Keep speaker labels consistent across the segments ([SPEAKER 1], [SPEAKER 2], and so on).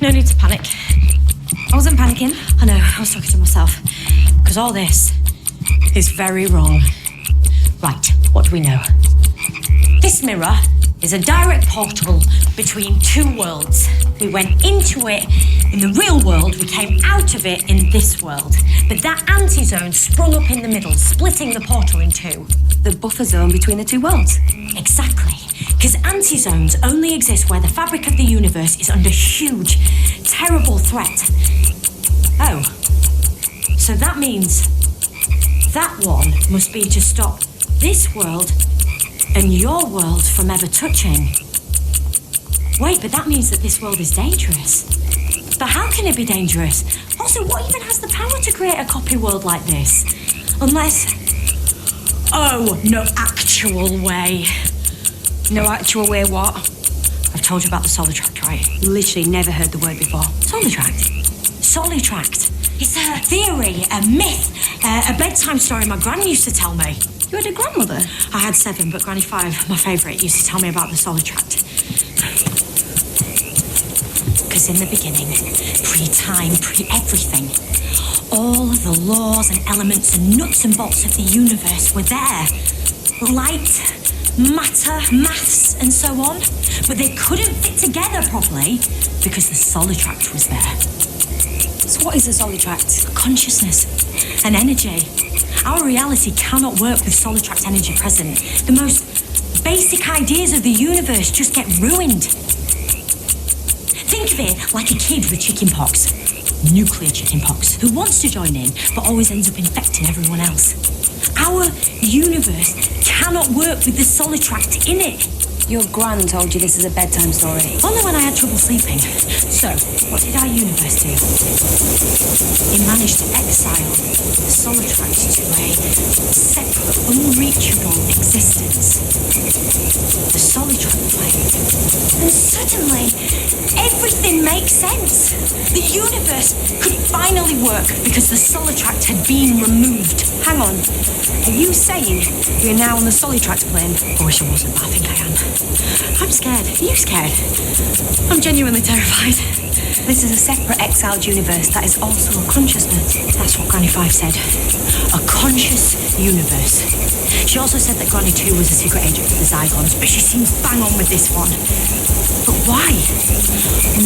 [SPEAKER 1] No need to panic.
[SPEAKER 2] I wasn't panicking.
[SPEAKER 1] I know, I was talking to myself. Because all this is very wrong. Right, what do we know? This mirror is a direct portal between two worlds. We went into it in the real world, we came out of it in this world. But that anti-zone sprung up in the middle, splitting the portal in two.
[SPEAKER 2] The buffer zone between the two worlds.
[SPEAKER 1] Exactly. Because anti-zones only exist where the fabric of the universe is under huge, terrible threat. Oh. So that means that one must be to stop this world and your world from ever touching. Wait, but that means that this world is dangerous. But how can it be dangerous? Also, what even has the power to create a copy world like this? Unless... Oh, no actual way.
[SPEAKER 2] No actual way what?
[SPEAKER 1] I've told you about the Solitract, right?
[SPEAKER 2] Literally never heard the word before.
[SPEAKER 1] Solitract? Solitract. It's a theory, a myth, a bedtime story my granny used to tell me.
[SPEAKER 2] You had a grandmother?
[SPEAKER 1] I had 7, but Granny 5, my favourite, used to tell me about the Solitract. Because in the beginning, pre-time, pre-everything, all the laws and elements and nuts and bolts of the universe were there. Light, matter, maths, and so on. But they couldn't fit together properly because the Solitract was there.
[SPEAKER 2] So what is a Solitract?
[SPEAKER 1] Consciousness, an energy. Our reality cannot work with Solitract energy present. The most basic ideas of the universe just get ruined. Think of it like a kid with chickenpox, nuclear chickenpox, who wants to join in but always ends up infecting everyone else. Our universe cannot work with the Solitract in it.
[SPEAKER 2] Your gran told you this is a bedtime story.
[SPEAKER 1] Only when I had trouble sleeping. So, what did our universe do? It managed to exile the Solitract to a separate, unreachable existence. The Solitract plane. And suddenly, everything makes sense. The universe could finally work because the Solitract had been removed.
[SPEAKER 2] Hang on. Are you saying we're now on the Solitract plane?
[SPEAKER 1] I wish I wasn't, but I think I am. I'm scared. Are you scared? I'm genuinely terrified.
[SPEAKER 2] This is a separate exiled universe that is also a consciousness.
[SPEAKER 1] That's what Granny 5 said. A conscious universe. She also said that Granny 2 was a secret agent for the Zygons, but she seems bang on with this one. But why?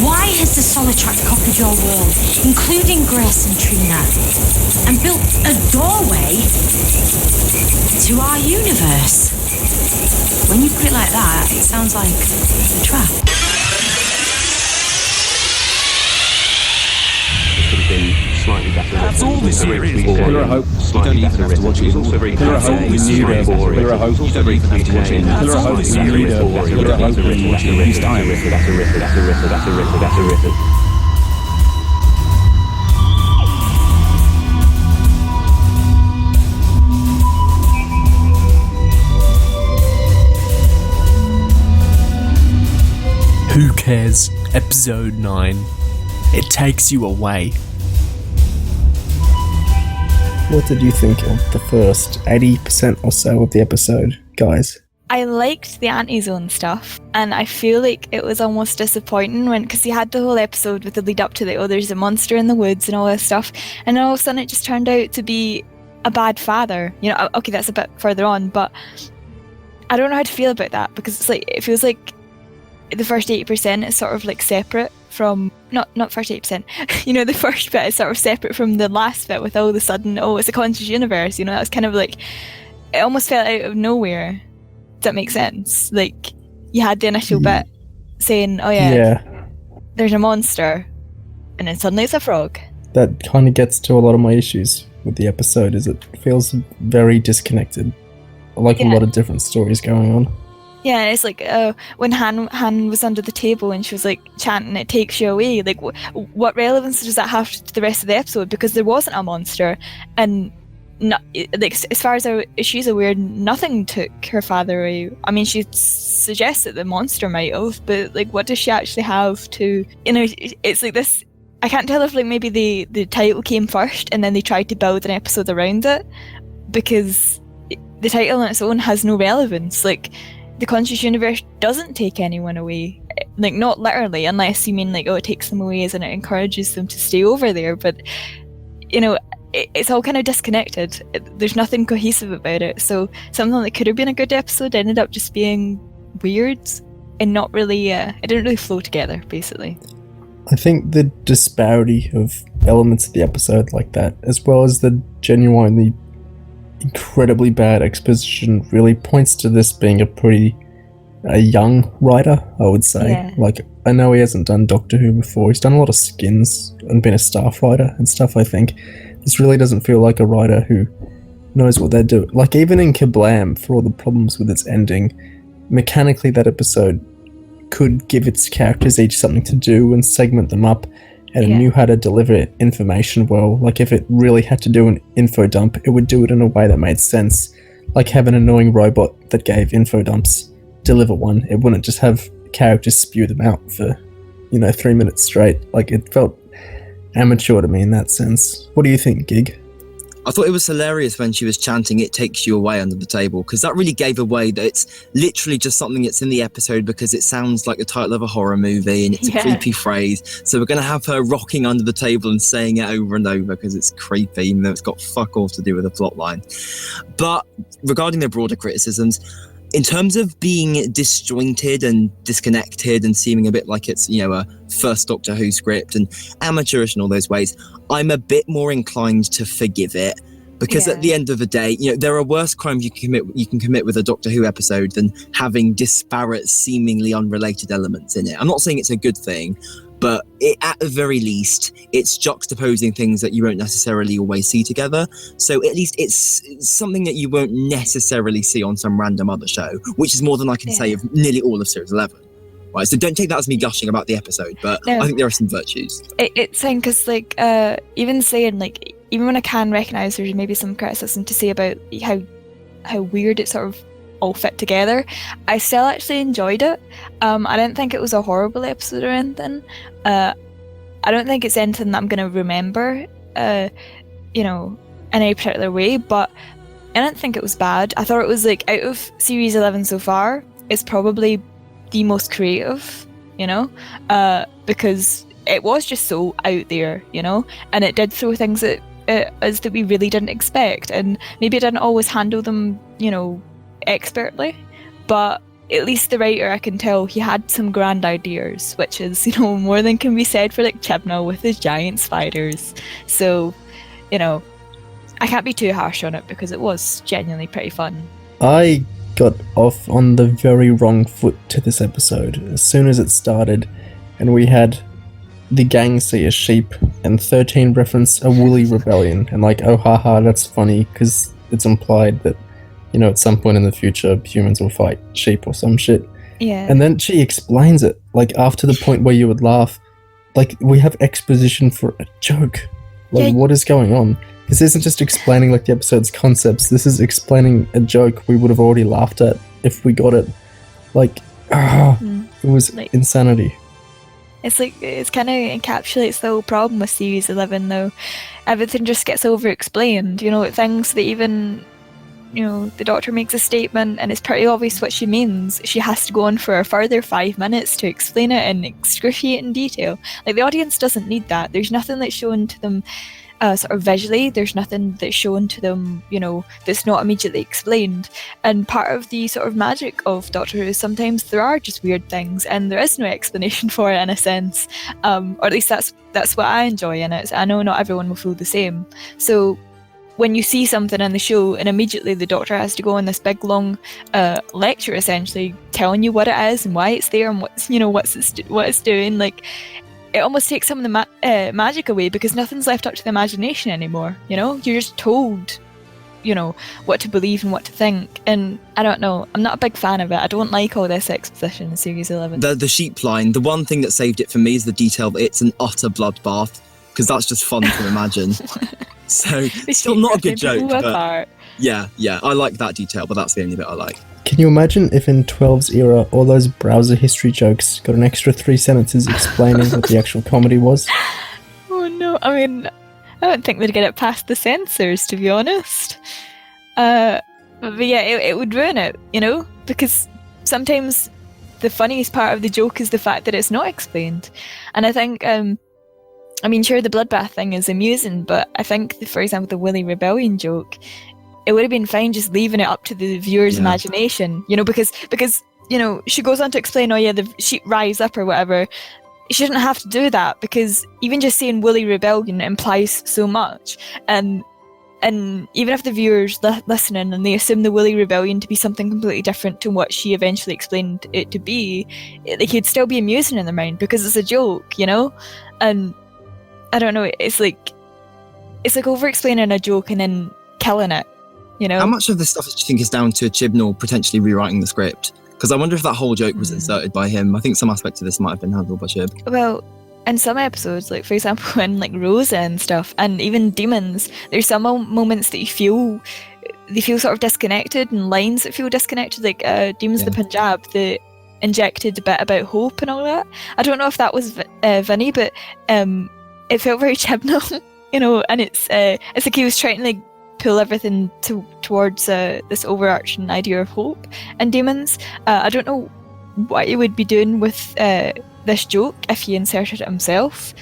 [SPEAKER 1] Why has the Solitract copied your world, including Grace and Trina, and built a doorway to our universe?
[SPEAKER 2] When you put it like that, it sounds like a trap.
[SPEAKER 3] It could have been slightly better.
[SPEAKER 4] That's all this year is.
[SPEAKER 3] Pillar of Hope. Slightly better written. It's also very
[SPEAKER 4] Pillar of Hope is
[SPEAKER 3] very boring.
[SPEAKER 4] Pillar of Hope.
[SPEAKER 3] You don't even have to watch it.
[SPEAKER 4] Pillar of Hope is a reader. Pillar of Hope is
[SPEAKER 3] That's a riff.
[SPEAKER 5] Who Cares? Episode 9. It takes you away.
[SPEAKER 6] What did you think of the first 80% or so of the episode, guys?
[SPEAKER 7] I liked the anti-zone stuff, and I feel like it was almost disappointing because you had the whole episode with the lead up to the, there's a monster in the woods and all this stuff, and then all of a sudden it just turned out to be a bad father. You know, okay, that's a bit further on, but I don't know how to feel about that because it's like, it feels like the first 80% is sort of like separate from, not first 80%, you know, the first bit is sort of separate from the last bit with all of a sudden, it's a conscious universe, you know, that was kind of like, it almost felt out of nowhere. Does that make sense? Like, you had the initial bit saying, there's a monster, and then suddenly it's a frog.
[SPEAKER 6] That kind of gets to a lot of my issues with the episode, is it feels very disconnected. Like a lot of different stories going on.
[SPEAKER 7] Yeah, it's like when Han was under the table and she was like chanting, "It takes you away." Like, what relevance does that have to the rest of the episode? Because there wasn't a monster, and like as far as she's aware, nothing took her father away. I mean, she suggests that the monster might have, but like, what does she actually have to? You know, it's like this. I can't tell if like maybe the title came first and then they tried to build an episode around it, because the title on its own has no relevance. Like, the conscious universe doesn't take anyone away. like not literally, unless you mean like, oh, it takes them away and it encourages them to stay over there, but you know, it's all kind of disconnected. There's nothing cohesive about it. So something that could have been a good episode ended up just being weird and not really, it didn't really flow together, basically.
[SPEAKER 6] I think the disparity of elements of the episode like that, as well as the genuinely incredibly bad exposition, really points to this being a young writer, I would say.
[SPEAKER 7] Yeah.
[SPEAKER 6] Like, I know he hasn't done Doctor Who before. He's done a lot of Skins and been a staff writer and stuff, I think. This really doesn't feel like a writer who knows what they're doing. Like, even in Kablam, for all the problems with its ending, mechanically that episode could give its characters each something to do and segment them up, and it knew how to deliver information well. Like, if it really had to do an info dump, it would do it in a way that made sense. Like, have an annoying robot that gave info dumps deliver one. It wouldn't just have characters spew them out for 3 minutes straight. Like, it felt amateur to me in that sense. What do you think, Gig?
[SPEAKER 8] I thought it was hilarious when she was chanting, "It takes you away" under the table, because that really gave away that it's literally just something that's in the episode because it sounds like the title of a horror movie and it's a creepy phrase. So we're going to have her rocking under the table and saying it over and over because it's creepy, even though it's got fuck all to do with the plot line. But regarding the broader criticisms, in terms of being disjointed and disconnected and seeming a bit like it's, a first Doctor Who script and amateurish in all those ways, I'm a bit more inclined to forgive it, because at the end of the day, there are worse crimes you can commit with a Doctor Who episode than having disparate, seemingly unrelated elements in it. I'm not saying it's a good thing, but at the very least, it's juxtaposing things that you won't necessarily always see together. So at least it's something that you won't necessarily see on some random other show, which is more than I can say of nearly all of Series 11. Right, so don't take that as me gushing about the episode, but I think there are some virtues.
[SPEAKER 7] It's saying, because even when I can recognise there's maybe some criticism to say about how weird it sort of all fit together, I still actually enjoyed it. I didn't think it was a horrible episode or anything. I don't think it's anything that I'm going to remember, in any particular way, but I didn't think it was bad. I thought it was, like, out of Series 11 so far, it's probably the most creative, because it was just so out there, and it did throw things at us that we really didn't expect, and maybe it didn't always handle them, expertly, but at least the writer, I can tell he had some grand ideas, which is, more than can be said for like Chibnall with his giant spiders. So, I can't be too harsh on it because it was genuinely pretty fun.
[SPEAKER 6] I got off on the very wrong foot to this episode as soon as it started, and we had the gang see a sheep and 13 reference a woolly rebellion, and like, oh haha, that's funny because it's implied that at some point in the future humans will fight sheep or some shit.
[SPEAKER 7] Yeah.
[SPEAKER 6] And then she explains it, like, after the point where you would laugh. Like, we have exposition for a joke. Like, what is going on? This isn't just explaining like the episode's concepts, this is explaining a joke we would have already laughed at if we got it. Like, it was insanity.
[SPEAKER 7] It's like, it's kind of encapsulates the whole problem with Series 11 though. Everything just gets over-explained, things that even, the Doctor makes a statement and it's pretty obvious what she means. She has to go on for a further 5 minutes to explain it in excruciating detail. Like, the audience doesn't need that. There's nothing that's shown to them sort of visually, there's nothing that's shown to them, that's not immediately explained. And part of the sort of magic of Doctor Who is sometimes there are just weird things and there is no explanation for it in a sense. Or at least that's what I enjoy in it. I know not everyone will feel the same. So when you see something in the show and immediately the Doctor has to go on this big long lecture essentially telling you what it is and why it's there and what it's doing, like, it almost takes some of the magic away because nothing's left up to the imagination anymore. You're just told, what to believe and what to think. And I don't know, I'm not a big fan of it. I don't like all this exposition in Series 11.
[SPEAKER 8] The sheep line, the one thing that saved it for me is the detail that it's an utter bloodbath, because that's just fun to imagine. So still not a good joke, but yeah, I like that detail, but that's the only bit I like.
[SPEAKER 6] Can you imagine if in 12's era all those browser history jokes got an extra 3 sentences explaining what the actual comedy was?
[SPEAKER 7] Oh no, I mean, I don't think they'd get it past the censors, to be honest. But yeah, it would ruin it, because sometimes the funniest part of the joke is the fact that it's not explained. And I think, sure, the bloodbath thing is amusing, but I think, for example, the Willy Rebellion joke, it would have been fine just leaving it up to the viewer's imagination, because she goes on to explain, the sheep rise up or whatever. She shouldn't have to do that, because even just saying Willy Rebellion implies so much, and even if the viewers listening and they assume the Willy Rebellion to be something completely different to what she eventually explained it to be, it could still be amusing in their mind because it's a joke, and I don't know, it's like over-explaining a joke and then killing it,
[SPEAKER 8] How much of this stuff do you think is down to Chibnall potentially rewriting the script? Because I wonder if that whole joke was inserted by him. I think some aspect of this might have been handled by Chib.
[SPEAKER 7] Well, in some episodes, like for example in like Rosa and stuff, and even Demons, there's some moments that they feel sort of disconnected, and lines that feel disconnected, like Demons of the Punjab, the injected bit about hope and all that. I don't know if that was Vinny, but it felt very Chibnall, and it's like he was trying to like pull everything towards this overarching idea of hope and Demons. I don't know what he would be doing with this joke if he inserted it himself,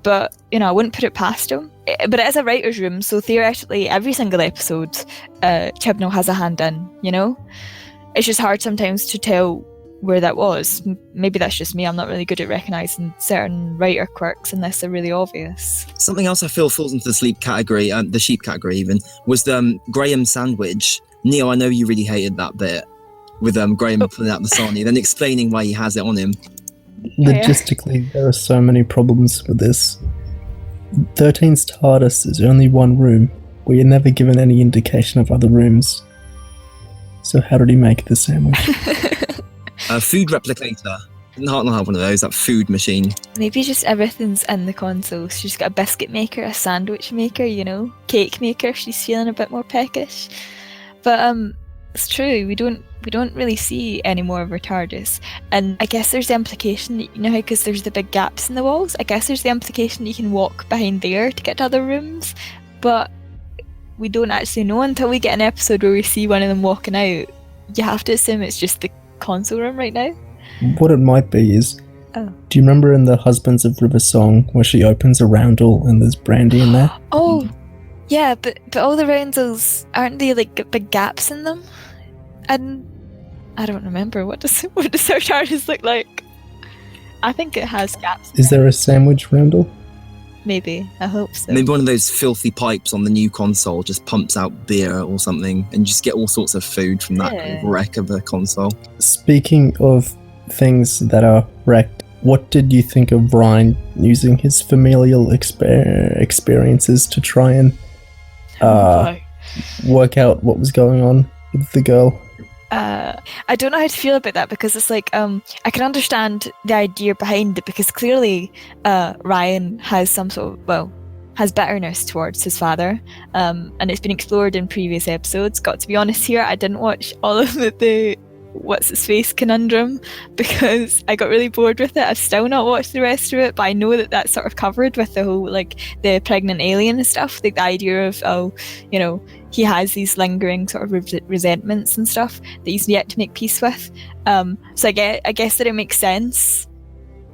[SPEAKER 7] but I wouldn't put it past him. But it is a writer's room, so theoretically every single episode Chibnall has a hand in, It's just hard sometimes to tell where that was. Maybe that's just me. I'm not really good at recognising certain writer quirks unless they're really obvious.
[SPEAKER 8] Something else I feel falls into the sleep category, the sheep category even, was the Graham sandwich. Neo, I know you really hated that bit with Graham pulling out the sarnie, then explaining why he has it on him.
[SPEAKER 6] Logistically, there are so many problems with this. 13's TARDIS is only one room. We are never given any indication of other rooms. So how did he make the sandwich?
[SPEAKER 8] A food replicator. Didn't Hartnell have one of those, that food machine?
[SPEAKER 7] Maybe just everything's in the console. She's got a biscuit maker, a sandwich maker, cake maker. She's feeling a bit more peckish. But it's true, we don't really see any more of her TARDIS. And I guess there's the implication that, how because there's the big gaps in the walls, I guess there's the implication that you can walk behind there to get to other rooms. But we don't actually know until we get an episode where we see one of them walking out. You have to assume it's just the console room right now.
[SPEAKER 6] What it might be is, do you remember in the Husbands of River song where she opens a roundel and there's brandy in there?
[SPEAKER 7] Oh, yeah, but all the roundels, aren't they like big gaps in them? And I don't remember. What does her TARDIS look like? I think it has gaps.
[SPEAKER 6] Is there a sandwich roundel?
[SPEAKER 7] Maybe. I hope so.
[SPEAKER 8] Maybe one of those filthy pipes on the new console just pumps out beer or something, and you just get all sorts of food from that kind of wreck of a console.
[SPEAKER 6] Speaking of things that are wrecked, what did you think of Ryan using his familial experiences to try and work out what was going on with the girl?
[SPEAKER 7] I don't know how to feel about that, because it's like I can understand the idea behind it, because clearly Ryan has some sort of, has bitterness towards his father, and it's been explored in previous episodes. Got to be honest here, I didn't watch all of the what's his face conundrum because I got really bored with it. I've still not watched the rest of it, but I know that that's sort of covered with the whole like the pregnant alien and stuff, like the idea of he has these lingering sort of resentments and stuff that he's yet to make peace with. So I guess that it makes sense.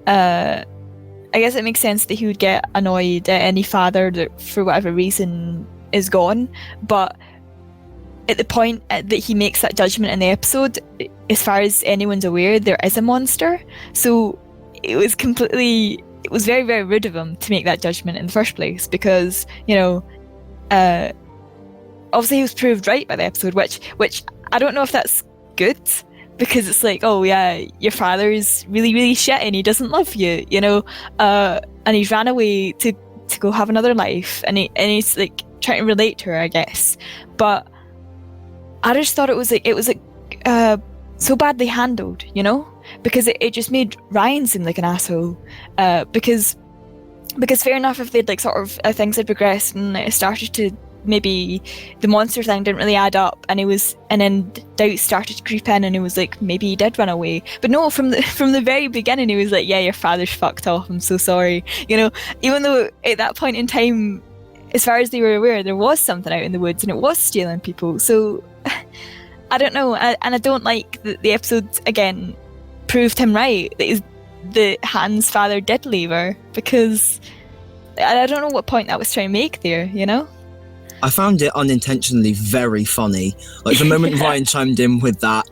[SPEAKER 7] I guess it makes sense that he would get annoyed at any father that for whatever reason is gone, but at the point that he makes that judgment in the episode, as far as anyone's aware, there is a monster. So it was very, very rude of him to make that judgment in the first place, because, obviously he was proved right by the episode, which I don't know if that's good, because it's like, oh yeah, your father is really, really shit and he doesn't love you, and he's ran away to go have another life, and he's like trying to relate to her, I guess. But I just thought it was so badly handled, because it just made Ryan seem like an asshole. Because fair enough, if they'd like sort of things had progressed and it started to, maybe the monster thing didn't really add up, and then doubt started to creep in, and it was like maybe he did run away. But no, from the very beginning he was like, yeah, your father's fucked off, I'm so sorry, even though at that point in time, as far as they were aware, there was something out in the woods and it was stealing people. So I don't know, and I don't like the episode again proved him right that Han's father did leave her, because I don't know what point that was trying to make there, you know?
[SPEAKER 8] I found it unintentionally very funny. Like the moment Ryan chimed in with that,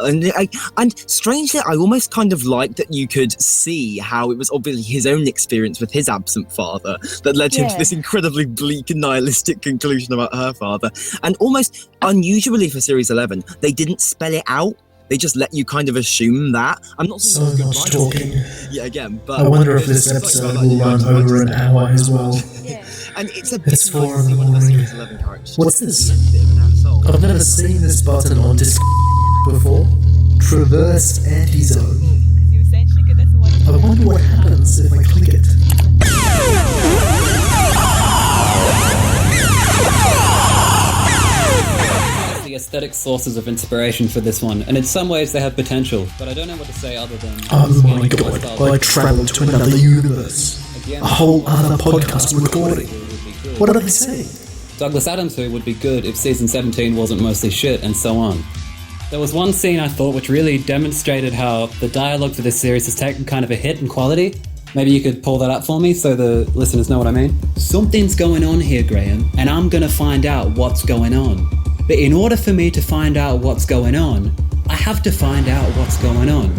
[SPEAKER 8] and strangely, I almost kind of liked that you could see how it was obviously his own experience with his absent father that led him to this incredibly bleak and nihilistic conclusion about her father. And almost unusually for Series 11, they didn't spell it out. They just let you kind of assume that. I'm not saying
[SPEAKER 6] So much talking.
[SPEAKER 8] Yeah, again, but
[SPEAKER 6] I wonder if this episode will run over an hour as well.
[SPEAKER 7] Yeah.
[SPEAKER 8] And it's a
[SPEAKER 6] It's
[SPEAKER 8] bit
[SPEAKER 6] 4 in the
[SPEAKER 8] one of the
[SPEAKER 6] morning.
[SPEAKER 8] Series 11 characters.
[SPEAKER 6] What's this?
[SPEAKER 8] Bit of an asshole.
[SPEAKER 6] I've never seen this button on disc before. Traverse anti-zone.
[SPEAKER 7] You essentially get this one.
[SPEAKER 6] I wonder what happens if I click it.
[SPEAKER 9] The aesthetic sources of inspiration for this one, and in some ways they have potential, but I don't know what to say other than...
[SPEAKER 6] Oh my god, I travelled to another universe. A whole other podcast recording. What did I say?
[SPEAKER 9] Douglas Adams Who would be good if season 17 wasn't mostly shit, and so on. There was one scene I thought which really demonstrated how the dialogue for this series has taken kind of a hit in quality. Maybe you could pull that up for me so the listeners know what I mean. Something's going on here, Graham, and I'm gonna find out what's going on. But in order for me to find out what's going on, I have to find out what's going on.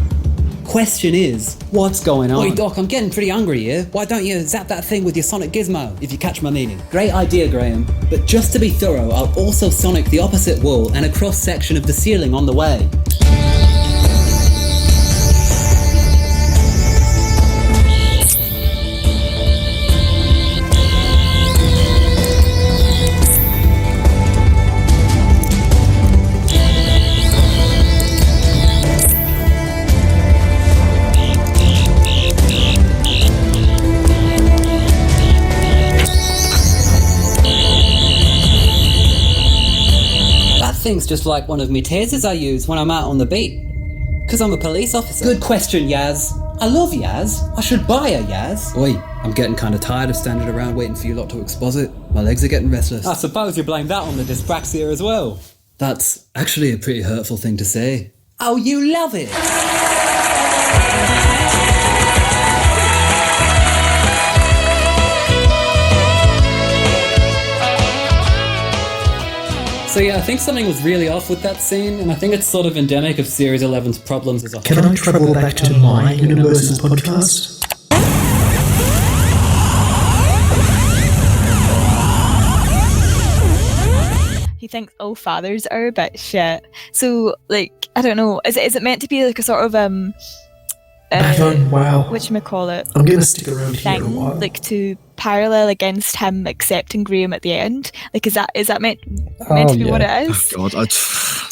[SPEAKER 9] Question is, what's going on? Wait, Doc, I'm getting pretty hungry here. Why don't you zap that thing with your sonic gizmo, if you catch my meaning? Great idea, Graham. But just to be thorough, I'll also sonic the opposite wall and a cross-section of the ceiling on the way. Thing's just like one of me tasers I use when I'm out on the beat. Cause I'm a police officer. Good question, Yaz. I love Yaz. I should buy a Yaz. Oi, I'm getting kinda tired of standing around waiting for you lot to exposit. My legs are getting restless. I suppose you blame that on the dyspraxia as well. That's actually a pretty hurtful thing to say. Oh, you love it! So yeah, I think something was really off with that scene, and I think it's sort of endemic of Series 11's problems as a whole.
[SPEAKER 6] Can I travel back to my universe's podcast?
[SPEAKER 7] He thinks all fathers are a bit shit. So, like, I don't know, is it meant to be like a sort of
[SPEAKER 6] Wow.
[SPEAKER 7] whatchamacallit
[SPEAKER 6] I'm gonna stick around here a
[SPEAKER 7] thing,
[SPEAKER 6] while.
[SPEAKER 7] like to parallel against him accepting Graham at the end? Like, is that meant
[SPEAKER 6] Oh,
[SPEAKER 7] to be what
[SPEAKER 6] yeah.
[SPEAKER 7] it is?
[SPEAKER 8] God,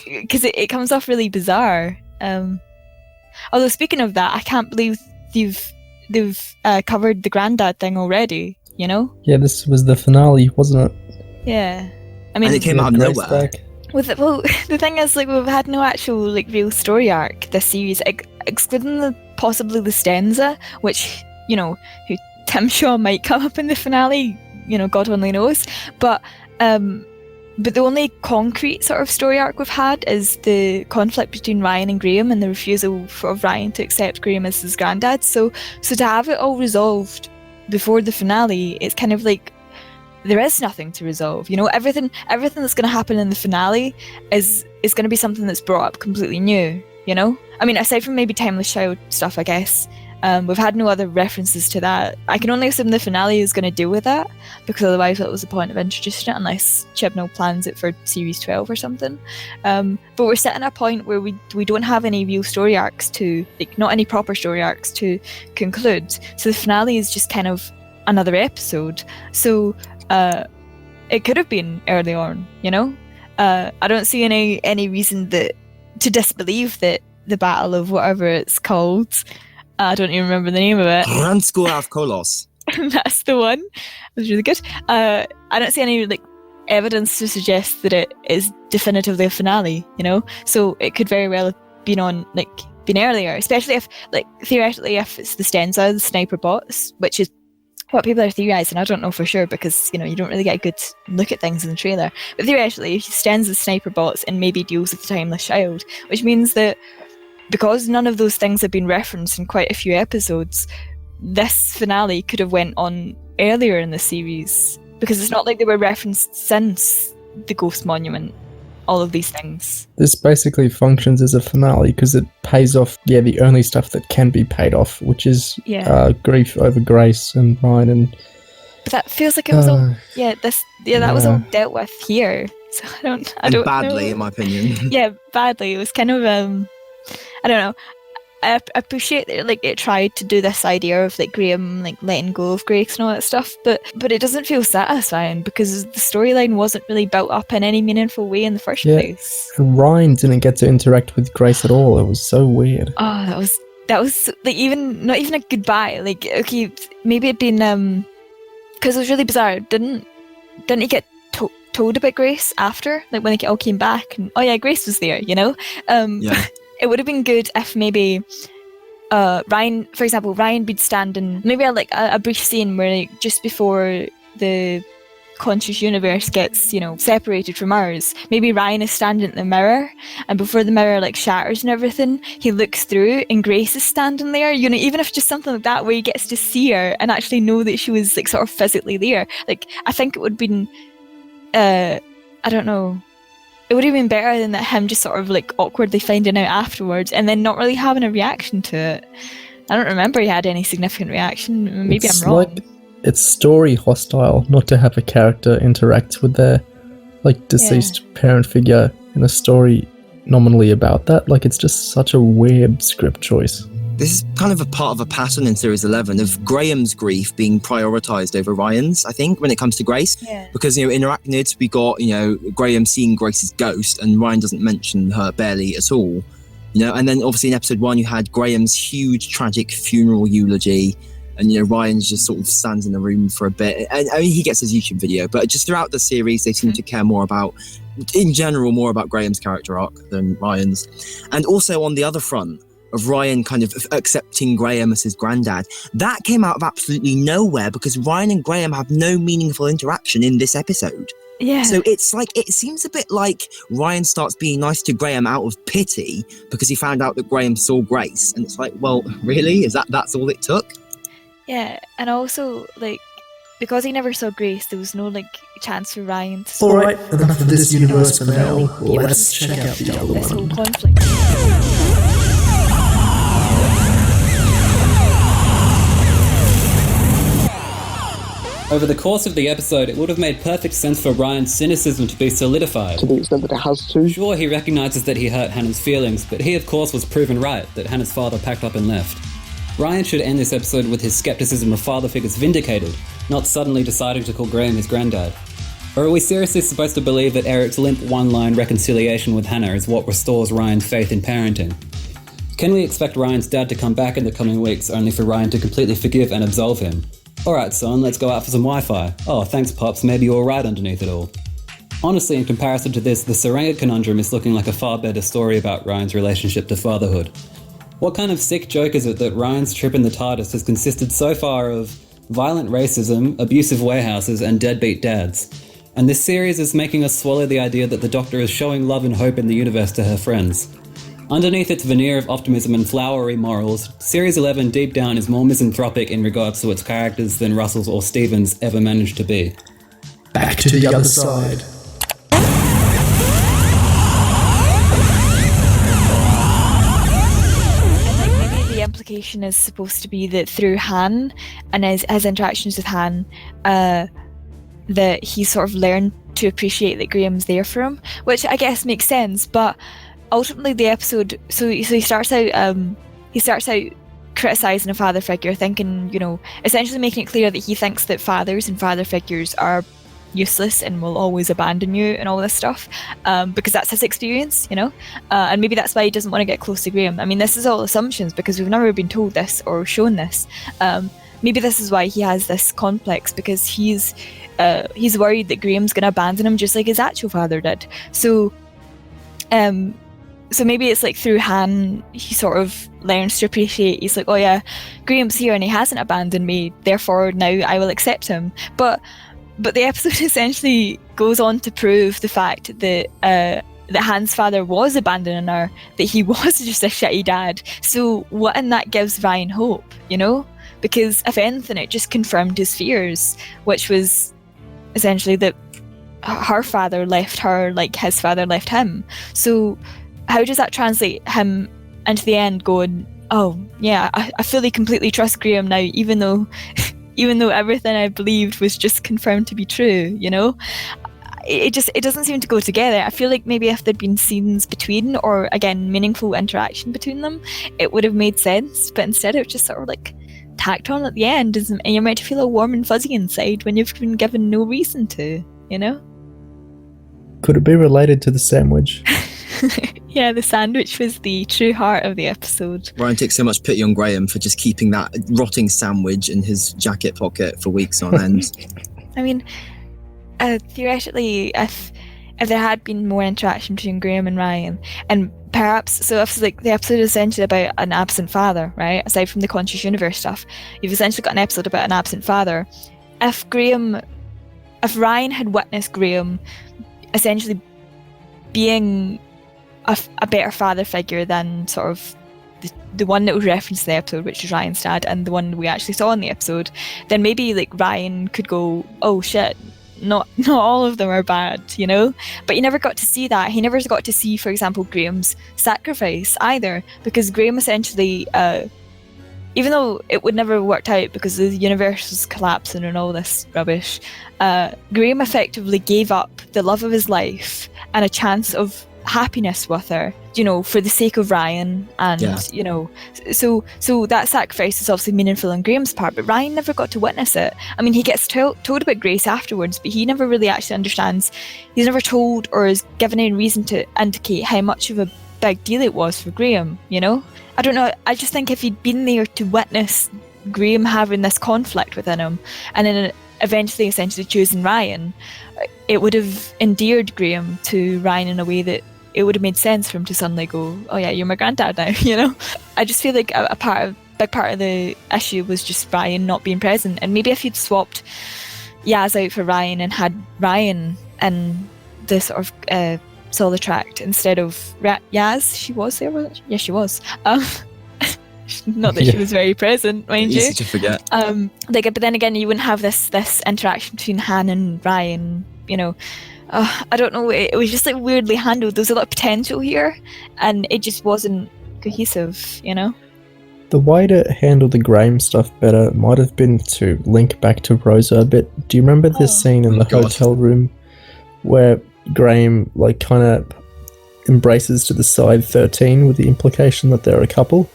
[SPEAKER 7] Because it comes off really bizarre. Although speaking of that, I can't believe they've covered the granddad thing already. You know?
[SPEAKER 6] Yeah, this was the finale, wasn't it?
[SPEAKER 7] Yeah. I mean,
[SPEAKER 8] and it came out of
[SPEAKER 6] Grace
[SPEAKER 8] nowhere.
[SPEAKER 6] back.
[SPEAKER 7] the thing is, like, we've had no actual like real story arc this series, excluding possibly the stanza, which, you know, who Tim Shaw might come up in the finale. You know, God only knows. But the only concrete sort of story arc we've had is the conflict between Ryan and Graham and the refusal of Ryan to accept Graham as his granddad. So to have it all resolved before the finale, it's kind of like there is nothing to resolve. You know, everything that's going to happen in the finale is going to be something that's brought up completely new. You know, I mean, aside from maybe Timeless Child stuff, I guess. We've had no other references to that. I can only assume the finale is going to deal with that, because otherwise what was the point of introducing it, unless Chibnall plans it for series 12 or something. But we're sitting at a point where we don't have any real story arcs to, like, not any proper story arcs to conclude. So the finale is just kind of another episode. So it could have been early on, you know? I don't see any reason to disbelieve that the battle of whatever it's called, I don't even remember the name of it.
[SPEAKER 8] Ransko av Kolos.
[SPEAKER 7] That's the one. It was really good. I don't see any like evidence to suggest that it is definitively a finale, you know? So it could very well have been earlier, especially if, like, theoretically, if it's the stanza, the sniper bots, which is what people are theorising. I don't know for sure, because, you know, you don't really get a good look at things in the trailer. But theoretically, if he stanza the sniper bots and maybe deals with the Timeless Child, which means that because none of those things have been referenced in quite a few episodes, this finale could have went on earlier in the series, because it's not like they were referenced since the Ghost Monument, all of these things.
[SPEAKER 6] This basically functions as a finale because it pays off, the only stuff that can be paid off, which is grief over Grace and Ryan. And
[SPEAKER 7] but that feels like it was all that was all dealt with here. So I don't
[SPEAKER 8] badly,
[SPEAKER 7] know.
[SPEAKER 8] in my opinion.
[SPEAKER 7] Yeah, badly. It was kind of I don't know. I appreciate that it tried to do this idea of Graham letting go of Grace and all that stuff, but it doesn't feel satisfying because the storyline wasn't really built up in any meaningful way in the first place.
[SPEAKER 6] Ryan didn't get to interact with Grace at all. It was so weird.
[SPEAKER 7] Oh, that was even not even a goodbye. Okay, maybe it'd been because it was really bizarre. Didn't he get told about Grace after, when they all came back? And Grace was there, It would have been good if maybe Ryan, for example, would stand in maybe a brief scene where just before the conscious universe gets, separated from ours, maybe Ryan is standing in the mirror, and before the mirror shatters and everything, he looks through and Grace is standing there, even if just something like that where he gets to see her and actually know that she was sort of physically there. I think it would have been I don't know. It would have been better than him just sort of awkwardly finding out afterwards and then not really having a reaction to it. I don't remember he had any significant reaction. Maybe I'm wrong.
[SPEAKER 6] It's story hostile not to have a character interact with their deceased parent figure in a story nominally about that. It's just such a weird script choice.
[SPEAKER 8] This is kind of a part of a pattern in Series 11 of Graham's grief being prioritised over Ryan's, I think, when it comes to Grace. Yeah. Because, in Arachnids, we got, Graham seeing Grace's ghost and Ryan doesn't mention her barely at all. And then obviously in episode 1, you had Graham's huge tragic funeral eulogy and, Ryan's just sort of stands in the room for a bit. And he gets his YouTube video, but just throughout the series, they seem to care more about Graham's character arc than Ryan's. And also on the other front, of Ryan kind of accepting Graham as his granddad, that came out of absolutely nowhere because Ryan and Graham have no meaningful interaction in this episode.
[SPEAKER 7] Yeah.
[SPEAKER 8] So it's it seems a bit like Ryan starts being nice to Graham out of pity because he found out that Graham saw Grace, and it's well, really? That's all it took?
[SPEAKER 7] Yeah, and also because he never saw Grace, there was no chance for Ryan to
[SPEAKER 6] Alright, enough of this universe for now. Let's check out the other
[SPEAKER 7] this
[SPEAKER 6] one.
[SPEAKER 7] whole conflict.
[SPEAKER 9] Over the course of the episode, it would have made perfect sense for Ryan's cynicism to be solidified.
[SPEAKER 10] To the extent that it has to.
[SPEAKER 9] Sure, he recognises that he hurt Hannah's feelings, but he of course was proven right, that Hannah's father packed up and left. Ryan should end this episode with his skepticism of father figures vindicated, not suddenly deciding to call Graham his granddad. Or are we seriously supposed to believe that Eric's limp one-line reconciliation with Hannah is what restores Ryan's faith in parenting? Can we expect Ryan's dad to come back in the coming weeks only for Ryan to completely forgive and absolve him? Alright son, let's go out for some Wi-Fi. Oh, thanks Pops, maybe you're alright underneath it all. Honestly, in comparison to this, the Serenga conundrum is looking like a far better story about Ryan's relationship to fatherhood. What kind of sick joke is it that Ryan's trip in the TARDIS has consisted so far of violent racism, abusive warehouses, and deadbeat dads? And this series is making us swallow the idea that the Doctor is showing love and hope in the universe to her friends. Underneath its veneer of optimism and flowery morals, Series 11 deep down is more misanthropic in regards to its characters than Russell's or Stephen's ever managed to be.
[SPEAKER 6] Back to the other side.
[SPEAKER 7] Maybe the implication is supposed to be that through Han and his interactions with Han, that he sort of learned to appreciate that Graham's there for him, which I guess makes sense, but ultimately the episode, so he starts out criticising a father figure, thinking, essentially making it clear that he thinks that fathers and father figures are useless and will always abandon you and all this stuff, because that's his experience, and maybe that's why he doesn't want to get close to Graham. I mean, this is all assumptions because we've never been told this or shown this. Maybe this is why he has this complex, because he's worried that Graham's going to abandon him just like his actual father did. So maybe it's through Han, he sort of learns to appreciate, he's oh yeah, Graham's here and he hasn't abandoned me, therefore now I will accept him. But the episode essentially goes on to prove the fact that that Han's father was abandoning her, that he was just a shitty dad. So what in that gives Ryan hope, you know? Because if anything, it just confirmed his fears, which was essentially that her father left her like his father left him. So how does that translate him into the end going, oh yeah, I fully completely trust Graham now, even though everything I believed was just confirmed to be true, you know? It doesn't seem to go together. I feel like maybe if there'd been scenes between, or again, meaningful interaction between them, it would have made sense. But instead it was just sort of like tacked on at the end, and you're meant to feel all warm and fuzzy inside when you've been given no reason to, you know?
[SPEAKER 6] Could it be related to the sandwich?
[SPEAKER 7] Yeah, the sandwich was the true heart of the episode.
[SPEAKER 8] Ryan takes so much pity on Graham for just keeping that rotting sandwich in his jacket pocket for weeks on end.
[SPEAKER 7] I mean, theoretically, if there had been more interaction between Graham and Ryan, and perhaps, so if like the episode is essentially about an absent father, right? Aside from the conscious universe stuff, you've essentially got an episode about an absent father. If Ryan had witnessed Graham essentially being a better father figure than sort of the one that was referenced in the episode, which is Ryan's dad, and the one we actually saw in the episode, then maybe like Ryan could go, oh shit, not all of them are bad, you know? But he never got to see that. He never got to see, for example, Graham's sacrifice either, because Graham essentially, even though it would never have worked out because the universe was collapsing and all this rubbish, Graham effectively gave up the love of his life and a chance of happiness with her, you know, for the sake of Ryan, and you know, so that sacrifice is obviously meaningful on Graham's part, but Ryan never got to witness it. I mean, he gets told about Grace afterwards, but he never really actually understands. He's never told or is given any reason to indicate how much of a big deal it was for Graham, you know? I don't know, I just think if he'd been there to witness Graham having this conflict within him, and then eventually essentially choosing Ryan, it would have endeared Graham to Ryan in a way that it would have made sense for him to suddenly go, oh yeah, you're my granddad now, you know? I just feel like a big part of the issue was just Ryan not being present, and maybe if you'd swapped Yaz out for Ryan and had Ryan in the sort of solo tract instead of Yaz, she was there, wasn't she? Yeah, she was. Not that she was very present, mind you.
[SPEAKER 8] Easy to forget.
[SPEAKER 7] But then again, you wouldn't have this interaction between Han and Ryan, you know. I don't know, it was just like weirdly handled. There was a lot of potential here, and it just wasn't cohesive, you know?
[SPEAKER 6] The way to handle the Graham stuff better might have been to link back to Rosa a bit. Do you remember this scene in the hotel room where Graham like kind of embraces to the side 13 with the implication that they're a couple?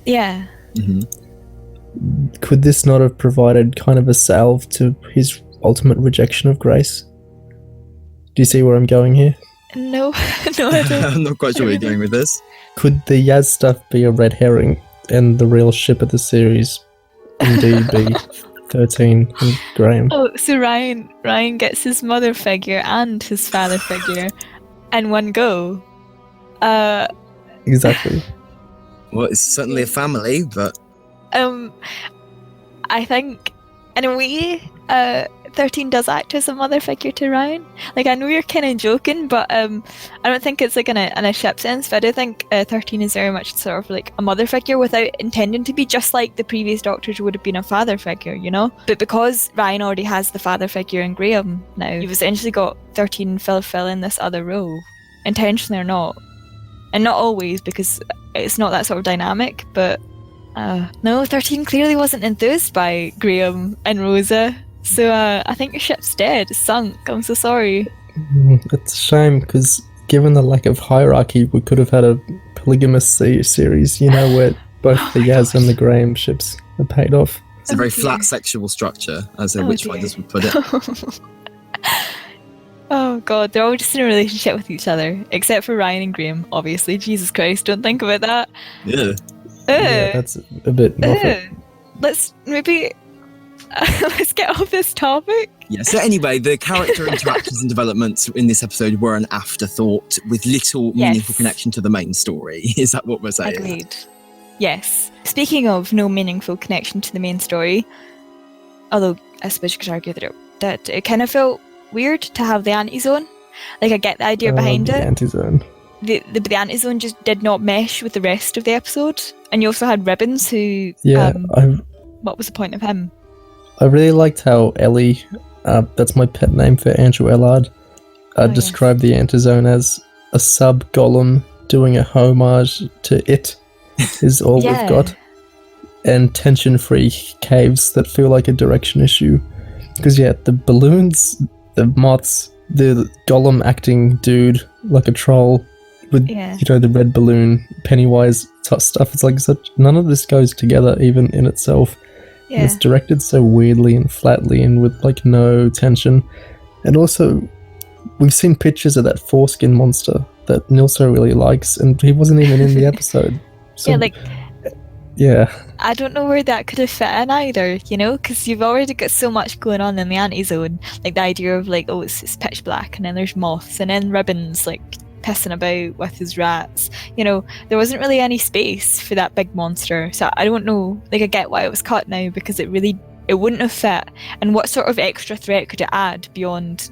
[SPEAKER 7] Yeah.
[SPEAKER 8] Mm-hmm.
[SPEAKER 6] Could this not have provided kind of a salve to his ultimate rejection of Grace? Do you see where I'm going here?
[SPEAKER 7] No, I don't.
[SPEAKER 8] I'm not quite sure where you're going with this.
[SPEAKER 6] Could the Yaz stuff be a red herring and the real ship of the series indeed be 13 and Graham?
[SPEAKER 7] Oh, so Ryan gets his mother figure and his father figure in one go.
[SPEAKER 6] Exactly.
[SPEAKER 8] Well, it's certainly a family, but...
[SPEAKER 7] I think, in a way, 13 does act as a mother figure to Ryan. Like, I know you're kind of joking, but I don't think it's like in a ship sense, but I do think 13 is very much sort of like a mother figure without intending to be, just like the previous Doctors would have been a father figure, you know? But because Ryan already has the father figure in Graham now, you've essentially got 13 fulfilling this other role, intentionally or not. And not always, because it's not that sort of dynamic, but no, 13 clearly wasn't enthused by Graham and Rosa. So I think your ship's dead, it's sunk. I'm so sorry.
[SPEAKER 6] It's a shame, because given the lack of hierarchy, we could have had a polygamous series, you know, where both the Yaz and the Graham ships are paid off.
[SPEAKER 8] It's a very flat sexual structure, as Witchfinders would put it.
[SPEAKER 7] Oh god, they're all just in a relationship with each other, except for Ryan and Graham, obviously. Jesus Christ, don't think about that.
[SPEAKER 8] Yeah.
[SPEAKER 6] Yeah, that's a bit Moffat.
[SPEAKER 7] Let's get off this topic.
[SPEAKER 8] Yeah, so anyway, the character interactions and developments in this episode were an afterthought with little meaningful connection to the main story. Is that what we're saying?
[SPEAKER 7] Agreed. Yes. Speaking of no meaningful connection to the main story, although I suppose you could argue that it kind of felt weird to have the anti-zone. Like, I get the idea behind
[SPEAKER 6] the
[SPEAKER 7] it.
[SPEAKER 6] Anti-Zone.
[SPEAKER 7] The Anti-Zone just did not mesh with the rest of the episode. And you also had Ribbons, who...
[SPEAKER 6] Yeah,
[SPEAKER 7] what was the point of him?
[SPEAKER 6] I really liked how Ellie, that's my pet name for Andrew Ellard, described the Anti-Zone as a sub-golem doing a homage to It, is all we've got. And tension-free caves that feel like a direction issue. Because, the balloons, the moths, the golem acting dude like a troll with, the red balloon, Pennywise stuff. It's like none of this goes together even in itself.
[SPEAKER 7] Yeah.
[SPEAKER 6] It's directed so weirdly and flatly and with like no tension. And also, we've seen pictures of that foreskin monster that Nilso really likes, and he wasn't even in the episode. So, I
[SPEAKER 7] don't know where that could have fit in either, because you've already got so much going on in the Anti-Zone. Like the idea of like, oh, it's pitch black, and then there's moths, and then Ribbons like pissing about with his rats. There wasn't really any space for that big monster. So I don't know, like I get why it was cut now, because it wouldn't have fit. And what sort of extra threat could it add beyond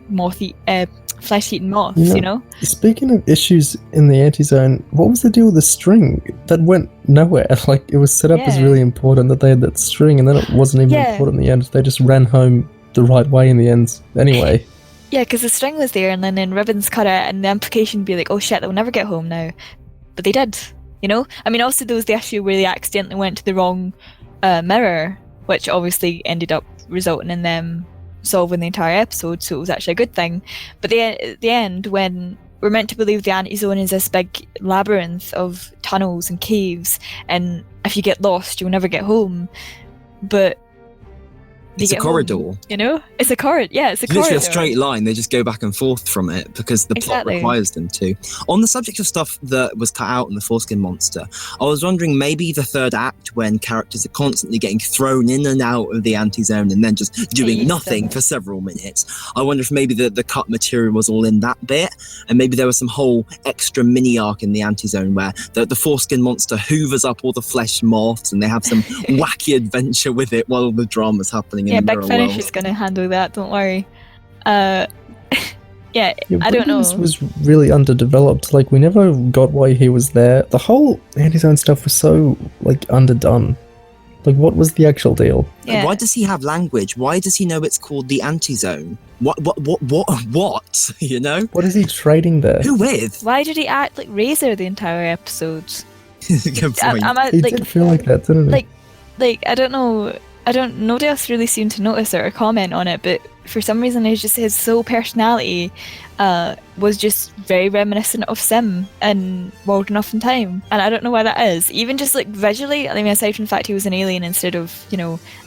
[SPEAKER 7] flesh-eating moths,
[SPEAKER 6] Speaking of issues in the Anti-Zone, what was the deal with the string? That went nowhere. Like, it was set up as really important that they had that string, and then it wasn't even important in the end. They just ran home the right way in the end anyway.
[SPEAKER 7] Yeah, because the string was there, and then Ribbons cut it, and the implication would be like, oh shit, they'll never get home now. But they did, I mean, also there was the issue where they accidentally went to the wrong mirror, which obviously ended up resulting in them solving the entire episode, so it was actually a good thing. But at the end, when we're meant to believe the Anti-Zone is this big labyrinth of tunnels and caves, and if you get lost, you'll never get home. But
[SPEAKER 8] it's a corridor.
[SPEAKER 7] It's a corridor. Yeah, it's a corridor.
[SPEAKER 8] Literally a straight line. They just go back and forth from it because the plot requires them to. On the subject of stuff that was cut out in the Foreskin Monster, I was wondering maybe the third act, when characters are constantly getting thrown in and out of the Anti-Zone and then just doing nothing for several minutes. I wonder if maybe the cut material was all in that bit, and maybe there was some whole extra mini arc in the Anti-Zone where the Foreskin Monster hoovers up all the flesh moths and they have some wacky adventure with it while all the drama's happening.
[SPEAKER 7] Yeah, Big Finish is going to handle that, don't worry. I don't know.
[SPEAKER 6] This was really underdeveloped. Like, we never got why he was there. The whole Anti-Zone stuff was so, like, underdone. Like, what was the actual deal?
[SPEAKER 7] Yeah.
[SPEAKER 8] Why does he have language? Why does he know it's called the Anti-Zone? What? What?
[SPEAKER 6] What is he trading there?
[SPEAKER 8] Who with?
[SPEAKER 7] Why did he act like Razor the entire episode?
[SPEAKER 8] Good point.
[SPEAKER 6] He did feel like that, didn't he?
[SPEAKER 7] Like, I don't know. Nobody else really seemed to notice it or comment on it, but for some reason his whole personality was just very reminiscent of Sim in World Enough in Time, and I don't know why that is. Even just like visually, I mean, aside from the fact he was an alien instead of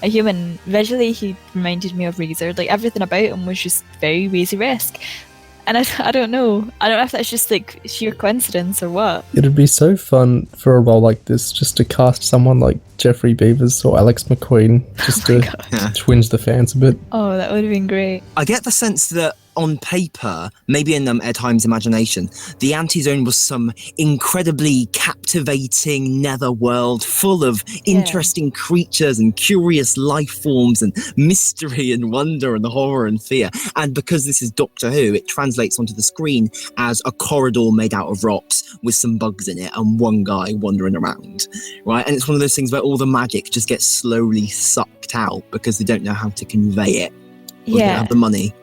[SPEAKER 7] a human, visually he reminded me of Razor. Like, everything about him was just very Razor-esque. And I don't know. I don't know if that's just like sheer coincidence or what.
[SPEAKER 6] It'd be so fun for a role like this just to cast someone like Jeffrey Beavers or Alex McQueen just to twinge the fans a bit.
[SPEAKER 7] Oh, that would have been great.
[SPEAKER 8] I get the sense that on paper, maybe in Ed Hime's imagination, the Anti-Zone was some incredibly captivating netherworld full of interesting creatures and curious life forms and mystery and wonder and horror and fear. And because this is Doctor Who, it translates onto the screen as a corridor made out of rocks with some bugs in it and one guy wandering around, right? And it's one of those things where all the magic just gets slowly sucked out because they don't know how to convey it. Or they don't have the money.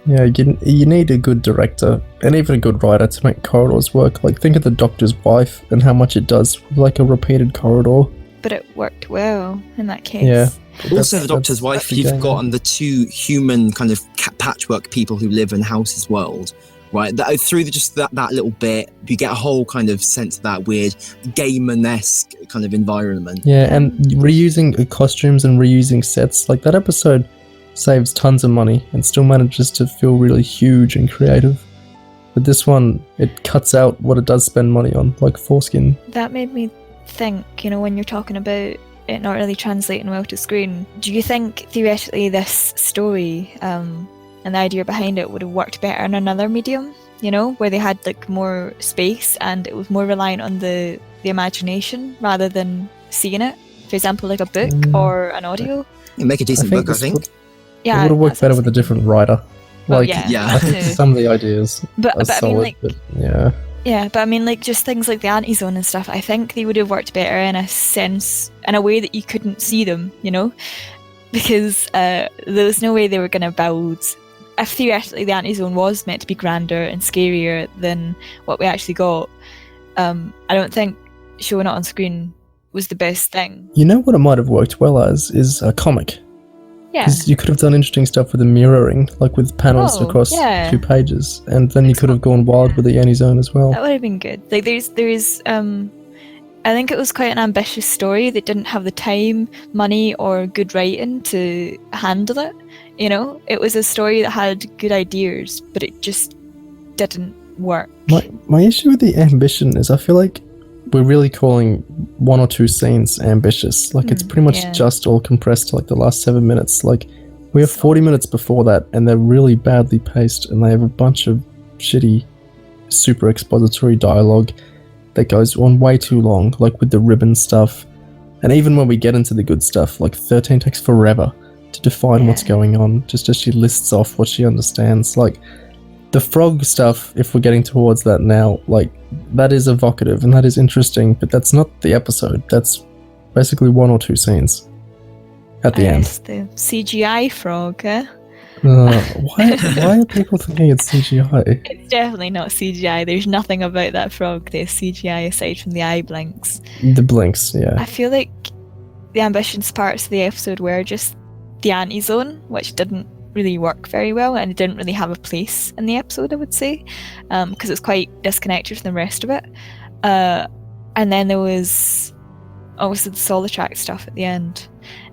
[SPEAKER 6] Yeah, you need a good director and even a good writer to make corridors work. Like, think of the Doctor's Wife and how much it does with, like, a repeated corridor.
[SPEAKER 7] But it worked well in that case.
[SPEAKER 6] Yeah.
[SPEAKER 8] Also, the Doctor's Wife, you've got the two human kind of patchwork people who live in House's world, right? Through just that little bit, you get a whole kind of sense of that weird Gaiman-esque kind of environment.
[SPEAKER 6] Yeah, and reusing costumes and reusing sets. Like, that episode saves tons of money and still manages to feel really huge and creative. But this one, it cuts out what it does spend money on, like Foreskin.
[SPEAKER 7] That made me think, when you're talking about it not really translating well to screen, do you think theoretically this story and the idea behind it would have worked better in another medium, where they had like more space and it was more reliant on the imagination rather than seeing it? For example, like a book or an audio?
[SPEAKER 8] You make a decent book, I think.
[SPEAKER 6] It would have worked better with a different writer.
[SPEAKER 7] Well,
[SPEAKER 6] Like,
[SPEAKER 7] yeah,
[SPEAKER 8] yeah.
[SPEAKER 6] I think
[SPEAKER 7] too.
[SPEAKER 6] some of the ideas
[SPEAKER 7] But
[SPEAKER 6] are
[SPEAKER 7] I
[SPEAKER 6] solid,
[SPEAKER 7] mean, like,
[SPEAKER 6] but yeah.
[SPEAKER 7] yeah, but I mean, like, just things like the anti-zone and stuff, I think they would have worked better in a sense, in a way that you couldn't see them, you know? Because there was no way they were going to build... If theoretically the anti-zone was meant to be grander and scarier than what we actually got, I don't think showing it on screen was the best thing.
[SPEAKER 6] You know what it might have worked well as is a comic.
[SPEAKER 7] Yeah.
[SPEAKER 6] Because you could have done interesting stuff with the mirroring, like with panels
[SPEAKER 7] Oh,
[SPEAKER 6] across
[SPEAKER 7] yeah.
[SPEAKER 6] 2 pages, and then you could have gone wild with the anti-zone as well.
[SPEAKER 7] That would have been good. Like, there's I think it was quite an ambitious story that didn't have the time, money, or good writing to handle it. You know, it was a story that had good ideas, but it just didn't work.
[SPEAKER 6] My issue with the ambition is I feel like we're really calling 1 or 2 scenes ambitious. Like, it's pretty much
[SPEAKER 7] yeah.
[SPEAKER 6] just all compressed to like the last 7 minutes. Like, we have 40 minutes before that, and they're really badly paced, and they have a bunch of shitty, super expository dialogue that goes on way too long, like with the ribbon stuff. And even when we get into the good stuff, like 13 takes forever to define what's going on, just as she lists off what she understands. Like, the frog stuff, if we're getting towards that now, like, that is evocative and that is interesting, but that's not the episode. That's basically 1 or 2 scenes at the end.
[SPEAKER 7] It's the CGI frog, eh?
[SPEAKER 6] Why are people thinking it's CGI?
[SPEAKER 7] It's definitely not CGI. There's nothing about that frog that's CGI aside from the eye blinks.
[SPEAKER 6] The blinks, yeah.
[SPEAKER 7] I feel like the ambitious parts of the episode were just the anti-zone, which didn't really work very well, and it didn't really have a place in the episode, I would say, because it's quite disconnected from the rest of it. And then there was obviously the Solitrack stuff at the end.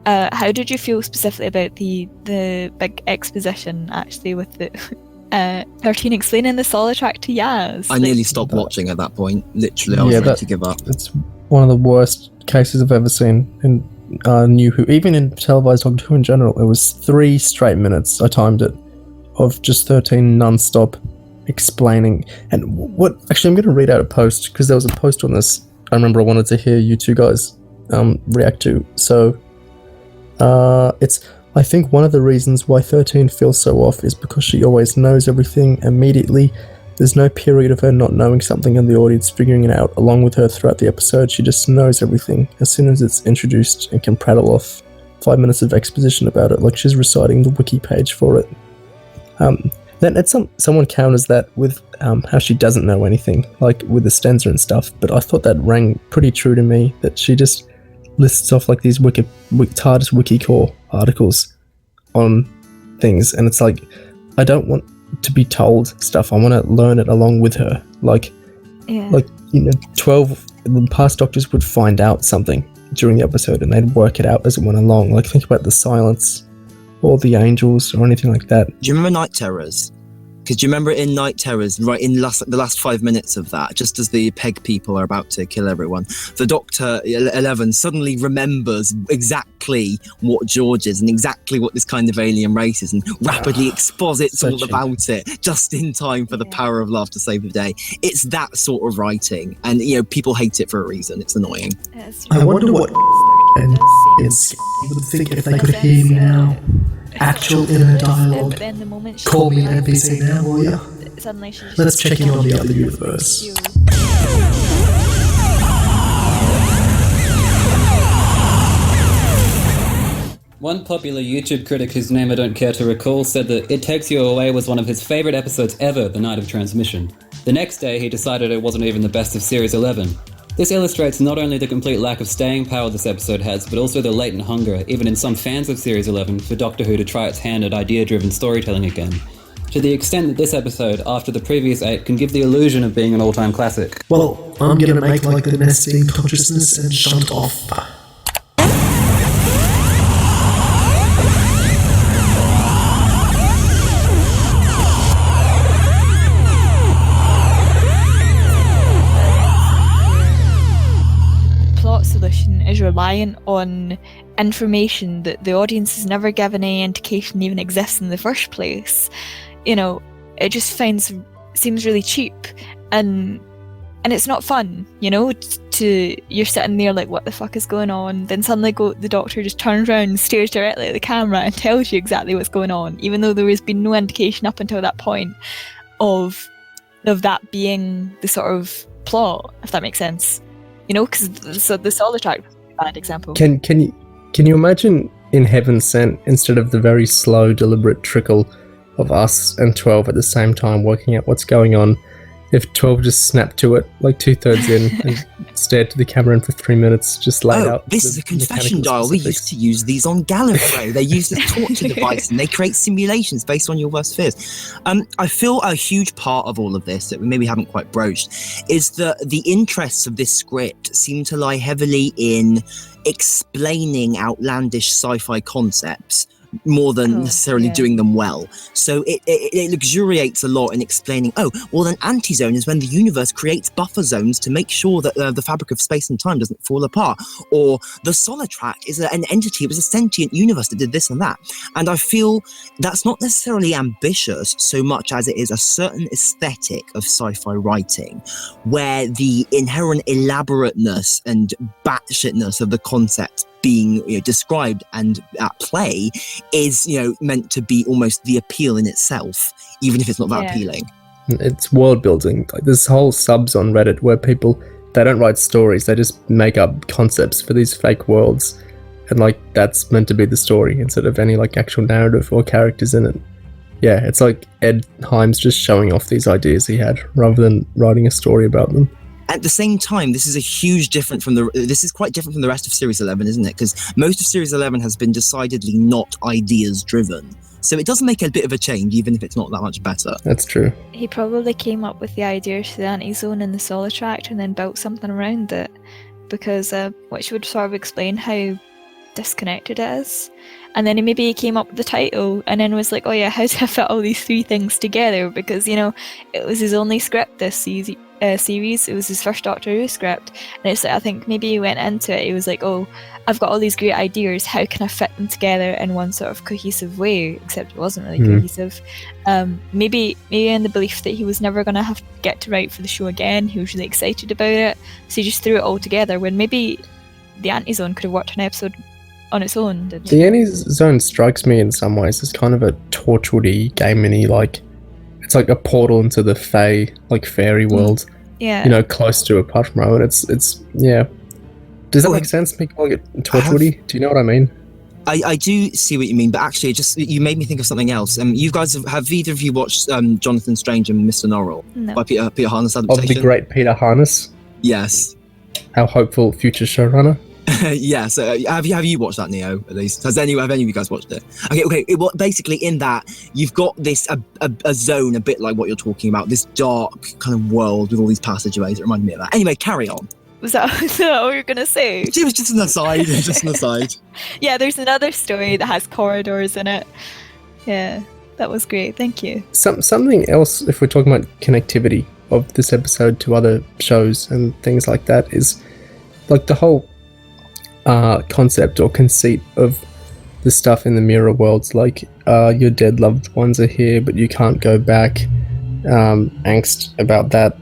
[SPEAKER 7] How did you feel specifically about the big exposition, actually, with the 13 explaining the Solitrack to Yaz?
[SPEAKER 8] I nearly stopped watching at that point. Literally, I was ready to give up.
[SPEAKER 6] It's one of the worst cases I've ever seen in New Who. Even in televised Doctor Who in general, it was 3 straight minutes, I timed it, of just 13 non-stop explaining. And what... Actually, I'm going to read out a post, because there was a post on this I remember I wanted to hear you 2 guys react to. So, it's... I think one of the reasons why 13 feels so off is because she always knows everything immediately. There's no period of her not knowing something and the audience figuring it out along with her throughout the episode. She just knows everything as soon as it's introduced and can prattle off 5 minutes of exposition about it, like she's reciting the wiki page for it. Then someone counters that with how she doesn't know anything, like with the stanza and stuff, but I thought that rang pretty true to me, that she just lists off like these TARDIS Wikicore articles on things, and it's like, I don't want to be told stuff, I want to learn it along with her. Like, 12 past Doctors would find out something during the episode and they'd work it out as it went along. Like, think about the silence or the angels or anything like that.
[SPEAKER 8] Do you remember Night Terrors? Because do you remember in Night Terrors, right in the last 5 minutes of that, just as the Peg people are about to kill everyone, the Doctor 11 suddenly remembers exactly what George is and exactly what this kind of alien race is, and rapidly exposits all about it just in time for the power of love to save the day. It's that sort of writing, and people hate it for a reason. It's annoying.
[SPEAKER 6] I wonder what is would think if they could hear me now. Actual inner dialogue.
[SPEAKER 7] But then the moment she
[SPEAKER 6] Call me an NPC now, will ya?
[SPEAKER 7] Suddenly she just
[SPEAKER 6] Let's check in on the other universe.
[SPEAKER 9] One popular YouTube critic whose name I don't care to recall said that It Takes You Away was one of his favourite episodes ever the night of transmission. The next day he decided it wasn't even the best of Series 11. This illustrates not only the complete lack of staying power this episode has, but also the latent hunger, even in some fans of Series 11, for Doctor Who to try its hand at idea-driven storytelling again. To the extent that this episode, after the previous 8, can give the illusion of being an all-time classic.
[SPEAKER 6] Well, I'm gonna make like the nesting consciousness and shunt off.
[SPEAKER 7] Solution is reliant on information that the audience has never given any indication even exists in the first place. It just seems really cheap, and and it's not fun, you're sitting there like, what the fuck is going on? Then suddenly the doctor just turns around and stares directly at the camera and tells you exactly what's going on, even though there has been no indication up until that point of that being the sort of plot, if that makes sense. Because the solid track is a bad example.
[SPEAKER 6] Can you imagine in Heaven Sent, instead of the very slow, deliberate trickle of us and 12 at the same time working out what's going on, if 12 just snapped to it, like 2/3 in, and stared to the camera and for 3 minutes just laid out.
[SPEAKER 8] This is a confession dial. We used to use these on Gallifrey. They use this torture device and they create simulations based on your worst fears. I feel a huge part of all of this that we maybe haven't quite broached is that the interests of this script seem to lie heavily in explaining outlandish sci-fi concepts more than necessarily doing them well. So it luxuriates a lot in explaining, an antizone is when the universe creates buffer zones to make sure that the fabric of space and time doesn't fall apart. Or the solid track is an entity, it was a sentient universe that did this and that. And I feel that's not necessarily ambitious so much as it is a certain aesthetic of sci-fi writing, where the inherent elaborateness and batshitness of the concept being described and at play is meant to be almost the appeal in itself, even if it's not that appealing.
[SPEAKER 6] It's world building. Like there's whole subs on Reddit where people, they don't write stories, they just make up concepts for these fake worlds, and like that's meant to be the story instead of any like actual narrative or characters in it. Yeah, it's like Ed Himes just showing off these ideas he had rather than writing a story about them.
[SPEAKER 8] At the same time, this is quite different from the rest of Series 11, isn't it? Because most of Series 11 has been decidedly not ideas driven. So it does make a bit of a change, even if it's not that much better.
[SPEAKER 6] That's true.
[SPEAKER 7] He probably came up with the ideas for the antizone and the solid tract and then built something around it, because which would sort of explain how disconnected it is. And then maybe he came up with the title and then was like, how do I fit all these three things together? Because, it was his only script this series. It was his first Doctor Who script. And it's like, I think maybe he went into it, he was like, I've got all these great ideas, how can I fit them together in one sort of cohesive way? Except it wasn't really cohesive. Maybe in the belief that he was never going to have to get to write for the show again, he was really excited about it. So he just threw it all together, when maybe the antizone could have worked an episode on its own.
[SPEAKER 6] The antizone strikes me in some ways as kind of a Torchwood-y, gaming-y, like it's like a portal into the Fae, like fairy world.
[SPEAKER 7] Yeah.
[SPEAKER 6] Close to apart from Rowan. It's yeah. Does that make sense? Me calling it Torchwood-y? Do you know what I mean?
[SPEAKER 8] I do see what you mean, but actually, you made me think of something else. You guys have either of you watched Jonathan Strange and Mr. Norrell by Peter Harness adaptation?
[SPEAKER 6] Of the great Peter Harness.
[SPEAKER 8] Yes.
[SPEAKER 6] Our hopeful future showrunner.
[SPEAKER 8] Yeah, so have you watched that, Neo, at least? Have any of you guys watched it? Okay. Basically, in that, you've got this a zone a bit like what you're talking about, this dark kind of world with all these passageways. It reminded me of that. Anyway, carry on.
[SPEAKER 7] Was that what you were going to say?
[SPEAKER 8] It was just an aside.
[SPEAKER 7] Yeah, there's another story that has corridors in it. Yeah, that was great. Thank you.
[SPEAKER 6] Something else, if we're talking about connectivity of this episode to other shows and things like that, is like the whole concept or conceit of the stuff in the mirror worlds, like your dead loved ones are here but you can't go back, angst about that.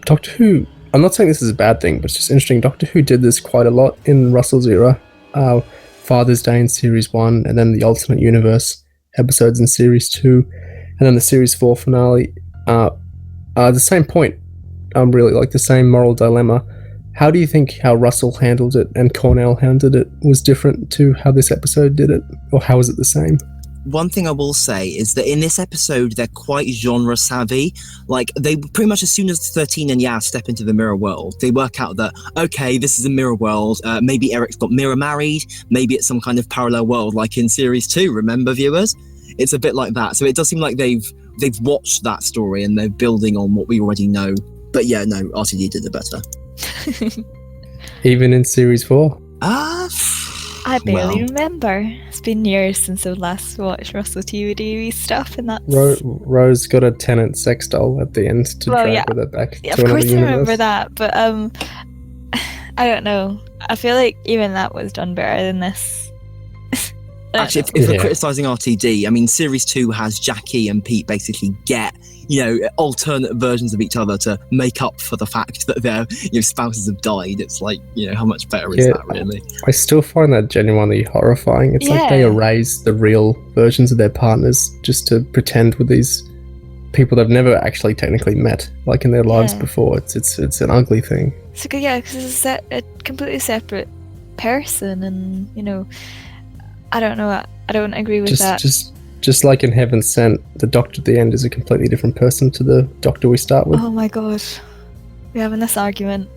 [SPEAKER 6] Doctor Who, I'm not saying this is a bad thing, but it's just interesting. Doctor Who did this quite a lot in Russell's era. Father's Day in Series 1, and then the alternate universe episodes in Series 2, and then the Series 4 finale. The same point, really, like the same moral dilemma. How do you think how Russell handled it and Cornell handled it was different to how this episode did it? Or how is it the same?
[SPEAKER 8] One thing I will say is that in this episode, they're quite genre savvy. Like, they pretty much, as soon as 13 and Yaz step into the mirror world, they work out that, okay, this is a mirror world. Maybe Eric's got mirror married. Maybe it's some kind of parallel world, like in Series 2, remember, viewers? It's a bit like that. So it does seem like they've watched that story and they're building on what we already know. But yeah, no, RTD did it better.
[SPEAKER 6] Even in Series 4?
[SPEAKER 7] I barely remember. It's been years since I've last watched Russell TV stuff, and that's...
[SPEAKER 6] Rose got a Tennant sex doll at the end to drag with it back to another universe.
[SPEAKER 7] Of course I remember that, but I don't know. I feel like even that was done better than this.
[SPEAKER 8] Actually, if we're criticising RTD, I mean, Series 2 has Jackie and Pete basically get, alternate versions of each other to make up for the fact that their spouses have died. It's like, how much better is that, really?
[SPEAKER 6] I still find that genuinely horrifying. It's like they erase the real versions of their partners just to pretend with these people they've never actually technically met, like in their lives before. It's an ugly thing.
[SPEAKER 7] So because it's a completely separate person, and I don't know. I don't agree with that.
[SPEAKER 6] Just like in Heaven Sent, the Doctor at the end is a completely different person to the Doctor we start with.
[SPEAKER 7] Oh my god, we're having this argument.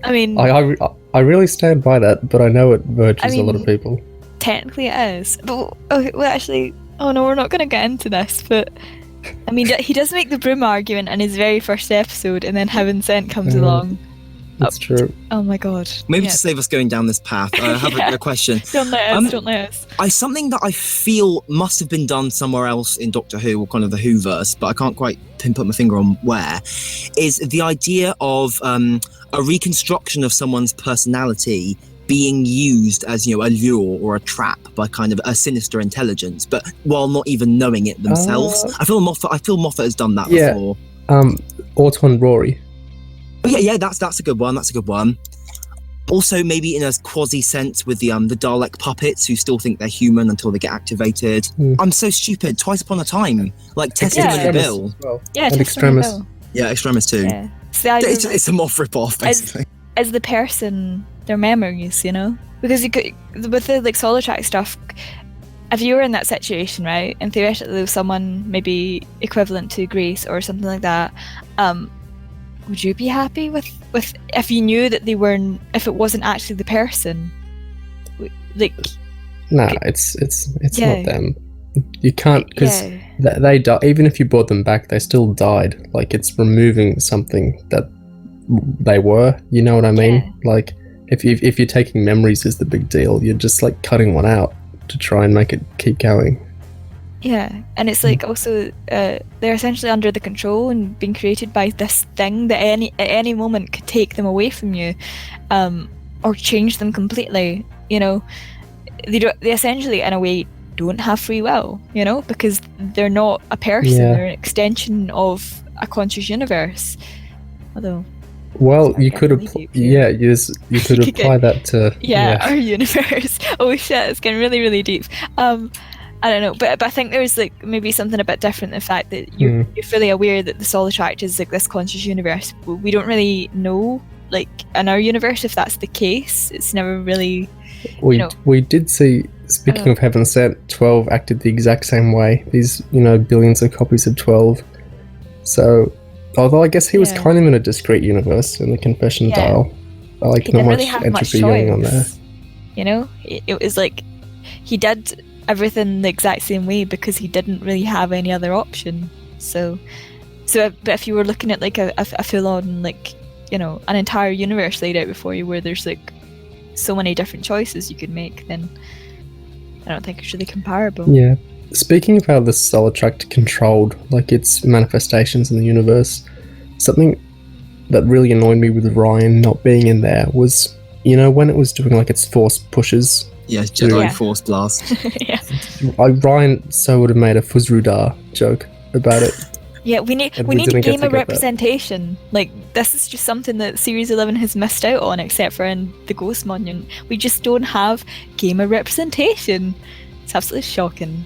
[SPEAKER 7] I mean,
[SPEAKER 6] I really stand by that, but I know it verges a lot of people.
[SPEAKER 7] Technically, it is. But okay, well, actually, oh no, we're not going to get into this. But I mean, he does make the broom argument in his very first episode, and then Heaven Sent comes along.
[SPEAKER 6] That's true.
[SPEAKER 7] Oh my god.
[SPEAKER 8] Maybe to save us going down this path, I have a question.
[SPEAKER 7] Don't let us.
[SPEAKER 8] Something that I feel must have been done somewhere else in Doctor Who, or kind of the Whoverse, but I can't quite pinpoint my finger on where, is the idea of a reconstruction of someone's personality being used as, a lure or a trap by kind of a sinister intelligence, but while not even knowing it themselves. I feel Moffat has done that before.
[SPEAKER 6] Auton Rory.
[SPEAKER 8] Oh, yeah, that's a good one. That's a good one. Also, maybe in a quasi sense with the Dalek puppets who still think they're human until they get activated. I'm so stupid. Twice Upon a Time, like Testimony Bill.
[SPEAKER 6] Well.
[SPEAKER 7] Yeah,
[SPEAKER 6] and Extremis.
[SPEAKER 8] Yeah, Extremis too.
[SPEAKER 7] Yeah.
[SPEAKER 8] It's a Moff rip-off, basically.
[SPEAKER 7] As the person, their memories, because you could, with the Solitrack stuff, if you were in that situation, right, and theoretically there was someone maybe equivalent to Grace or something like that, would you be happy with if you knew that they weren't, if it wasn't actually the person?
[SPEAKER 6] Nah, it's not them. You can't, because they die. Even if you brought them back, they still died. Like, it's removing something that they were. You know what I mean?
[SPEAKER 7] Yeah.
[SPEAKER 6] Like, if you're taking memories is the big deal, you're just like cutting one out to try and make it keep going.
[SPEAKER 7] Yeah, and it's like also they're essentially under the control and being created by this thing that at any moment could take them away from you, or change them completely. They essentially, in a way, don't have free will. Because they're not a person; they're an extension of a conscious universe. Although,
[SPEAKER 6] well, you could apply that to
[SPEAKER 7] our universe. Oh shit, it's getting really, really deep. I don't know, but I think there's maybe something a bit different. The fact that you're fully aware that the Solitract is this conscious universe. We don't really know, in our universe, if that's the case. It's never really.
[SPEAKER 6] We did see. Speaking of Heaven Sent, 12 acted the exact same way. These billions of copies of 12. So, although I guess he was kind of in a discrete universe in the Confession Dial. Not
[SPEAKER 7] really
[SPEAKER 6] much
[SPEAKER 7] have
[SPEAKER 6] entropy
[SPEAKER 7] much
[SPEAKER 6] going on there.
[SPEAKER 7] It was like he did everything the exact same way because he didn't really have any other option. So but if you were looking at a full-on an entire universe laid out before you, where there's so many different choices you could make, then I don't think it's really comparable.
[SPEAKER 6] Yeah. Speaking of how the Solitract controlled its manifestations in the universe, something that really annoyed me with Ryan not being in there was, when it was doing its force pushes.
[SPEAKER 8] Yeah, Jedi Force Blast.
[SPEAKER 6] Ryan would have made a Fuzrudar joke about it.
[SPEAKER 7] Yeah, we need a game of representation. This is just something that Series 11 has missed out on, except for in the Ghost Monument. We just don't have game of representation. It's absolutely shocking.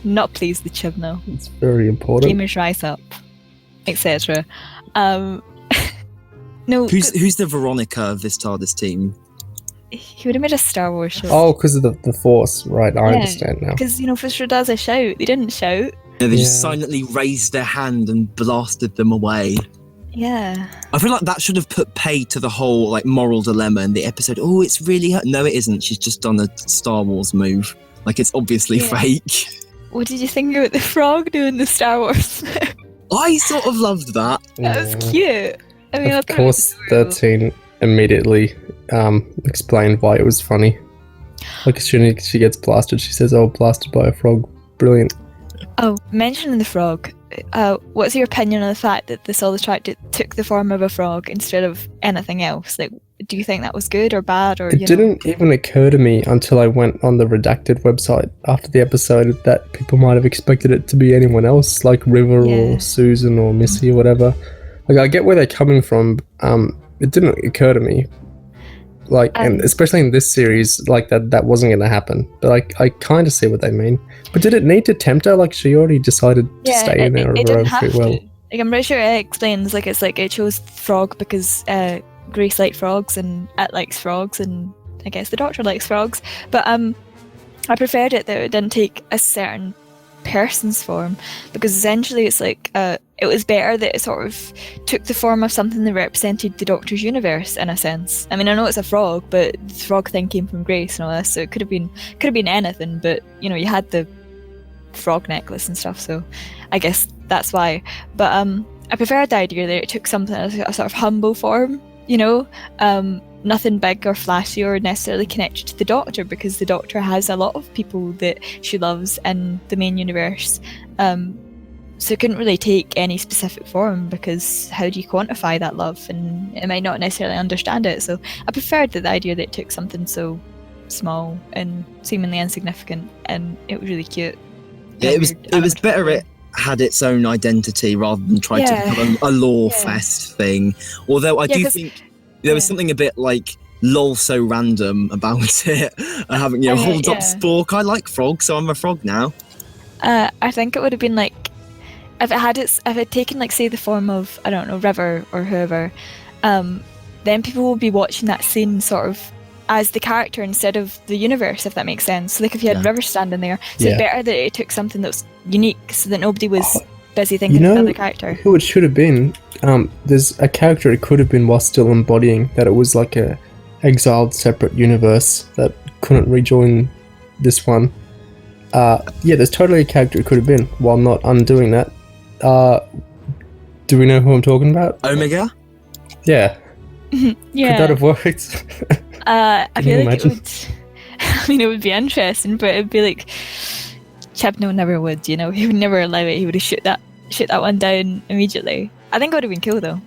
[SPEAKER 7] Not pleased with Chibnall.
[SPEAKER 6] It's very important.
[SPEAKER 7] Gamers rise up, etc. No.
[SPEAKER 8] Who's the Veronica of this TARDIS team?
[SPEAKER 7] He would have made a Star Wars show.
[SPEAKER 6] Oh, because of the Force, right? I understand now.
[SPEAKER 7] Because Fisher does a shout. They didn't shout.
[SPEAKER 8] Yeah, they just silently raised their hand and blasted them away.
[SPEAKER 7] Yeah.
[SPEAKER 8] I feel like that should have put pay to the whole moral dilemma in the episode. Oh, it's really her. No, it isn't. She's just done a Star Wars move. It's obviously fake.
[SPEAKER 7] What did you think about the frog doing the Star Wars?
[SPEAKER 8] I sort of loved that.
[SPEAKER 7] That was cute. I mean,
[SPEAKER 6] of course, 13 immediately explained why it was funny. As soon as she gets blasted, she says, "Oh, blasted by a frog." Brilliant.
[SPEAKER 7] Oh, mentioning the frog, what's your opinion on the fact that the Solitract took the form of a frog instead of anything else? do you think that was good or bad? Or
[SPEAKER 6] It didn't even occur to me until I went on the redacted website after the episode that people might have expected it to be anyone else, like River or Susan or Missy or whatever. Like, I get where they're coming from. It didn't occur to me. Like, and especially in this series, like that wasn't going to happen. But I kind of see what they mean. But did it need to tempt her? Like, she already decided to stay in there of her own free will.
[SPEAKER 7] Like, I'm pretty sure it explains, like, it's like it chose frog because Grace liked frogs and it likes frogs, and I guess the Doctor likes frogs. But I preferred it that it didn't take a certain person's form, because essentially it's like it was better that it sort of took the form of something that represented the Doctor's universe in a sense. I mean, I know it's a frog, but the frog thing came from Grace and all this, so it could have been anything. But you know, you had the frog necklace and stuff, so I guess that's why. But I preferred the idea that it took something as a sort of humble form, you know, nothing big or flashy or necessarily connected to the Doctor, because the Doctor has a lot of people that she loves in the main universe. So it couldn't really take any specific form, because how do you quantify that love? And it might not necessarily understand it. So I preferred the idea that it took something so small and seemingly insignificant, and it was really cute.
[SPEAKER 8] Yeah, it was better it had its own identity rather than try to become a lore fest thing. Although I do think there was something a bit like lol so random about it. Having, you know, hold up Spork, I like frogs, so I'm a frog now.
[SPEAKER 7] I think it would have been like if it had taken, like, say, the form of, I don't know, River or whoever, then people will be watching that scene sort of as the character instead of the universe, if that makes sense. So, like, if you had River standing there, so it's better that it took something that was unique, so that nobody was busy thinking about the character.
[SPEAKER 6] Who it should have been? There's a character it could have been while still embodying that it was like a exiled separate universe that couldn't rejoin this one. There's totally a character it could have been while not undoing that. Do we know who I'm talking about?
[SPEAKER 8] Omega?
[SPEAKER 6] Yeah.
[SPEAKER 7] Yeah.
[SPEAKER 6] Could that have worked?
[SPEAKER 7] I feel like it would. I mean, it would be interesting, but it'd be like Chibnall never would. You know, he would never allow it. He would have shoot that one down immediately. I think it would have been cool though.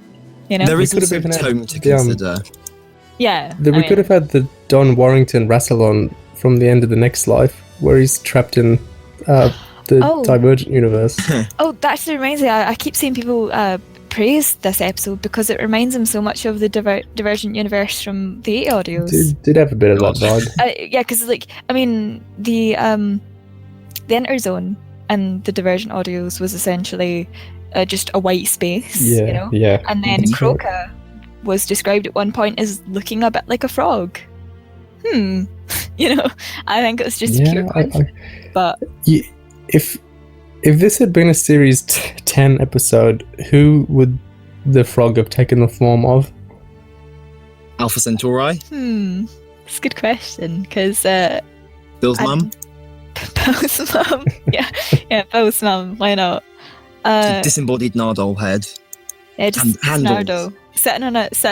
[SPEAKER 7] You know,
[SPEAKER 8] there is also tone to consider.
[SPEAKER 7] Yeah,
[SPEAKER 6] we could have had the Don Warrington Rassilon from the end of the next life, where he's trapped in the Divergent universe.
[SPEAKER 7] Oh, that actually reminds me. I keep seeing people praise this episode because it reminds them so much of the Divergent universe from the 80 audios.
[SPEAKER 6] Did have a bit of that vibe.
[SPEAKER 7] Yeah, because, like, I mean, the Interzone and the Divergent audios was essentially just a white space, you know?
[SPEAKER 6] Yeah.
[SPEAKER 7] And then Croca was described at one point as looking a bit like a frog. You know, I think it was just pure coincidence. But
[SPEAKER 6] if this had been a series 10 episode, who would the frog have taken the form of?
[SPEAKER 8] Alpha Centauri?
[SPEAKER 7] It's a good question, because
[SPEAKER 8] Bill's mum?
[SPEAKER 7] Bill's mum. Yeah, Bill's mum, why not?
[SPEAKER 8] Disembodied Nardole head.
[SPEAKER 7] Yeah, just
[SPEAKER 8] handles.
[SPEAKER 7] Nardo sitting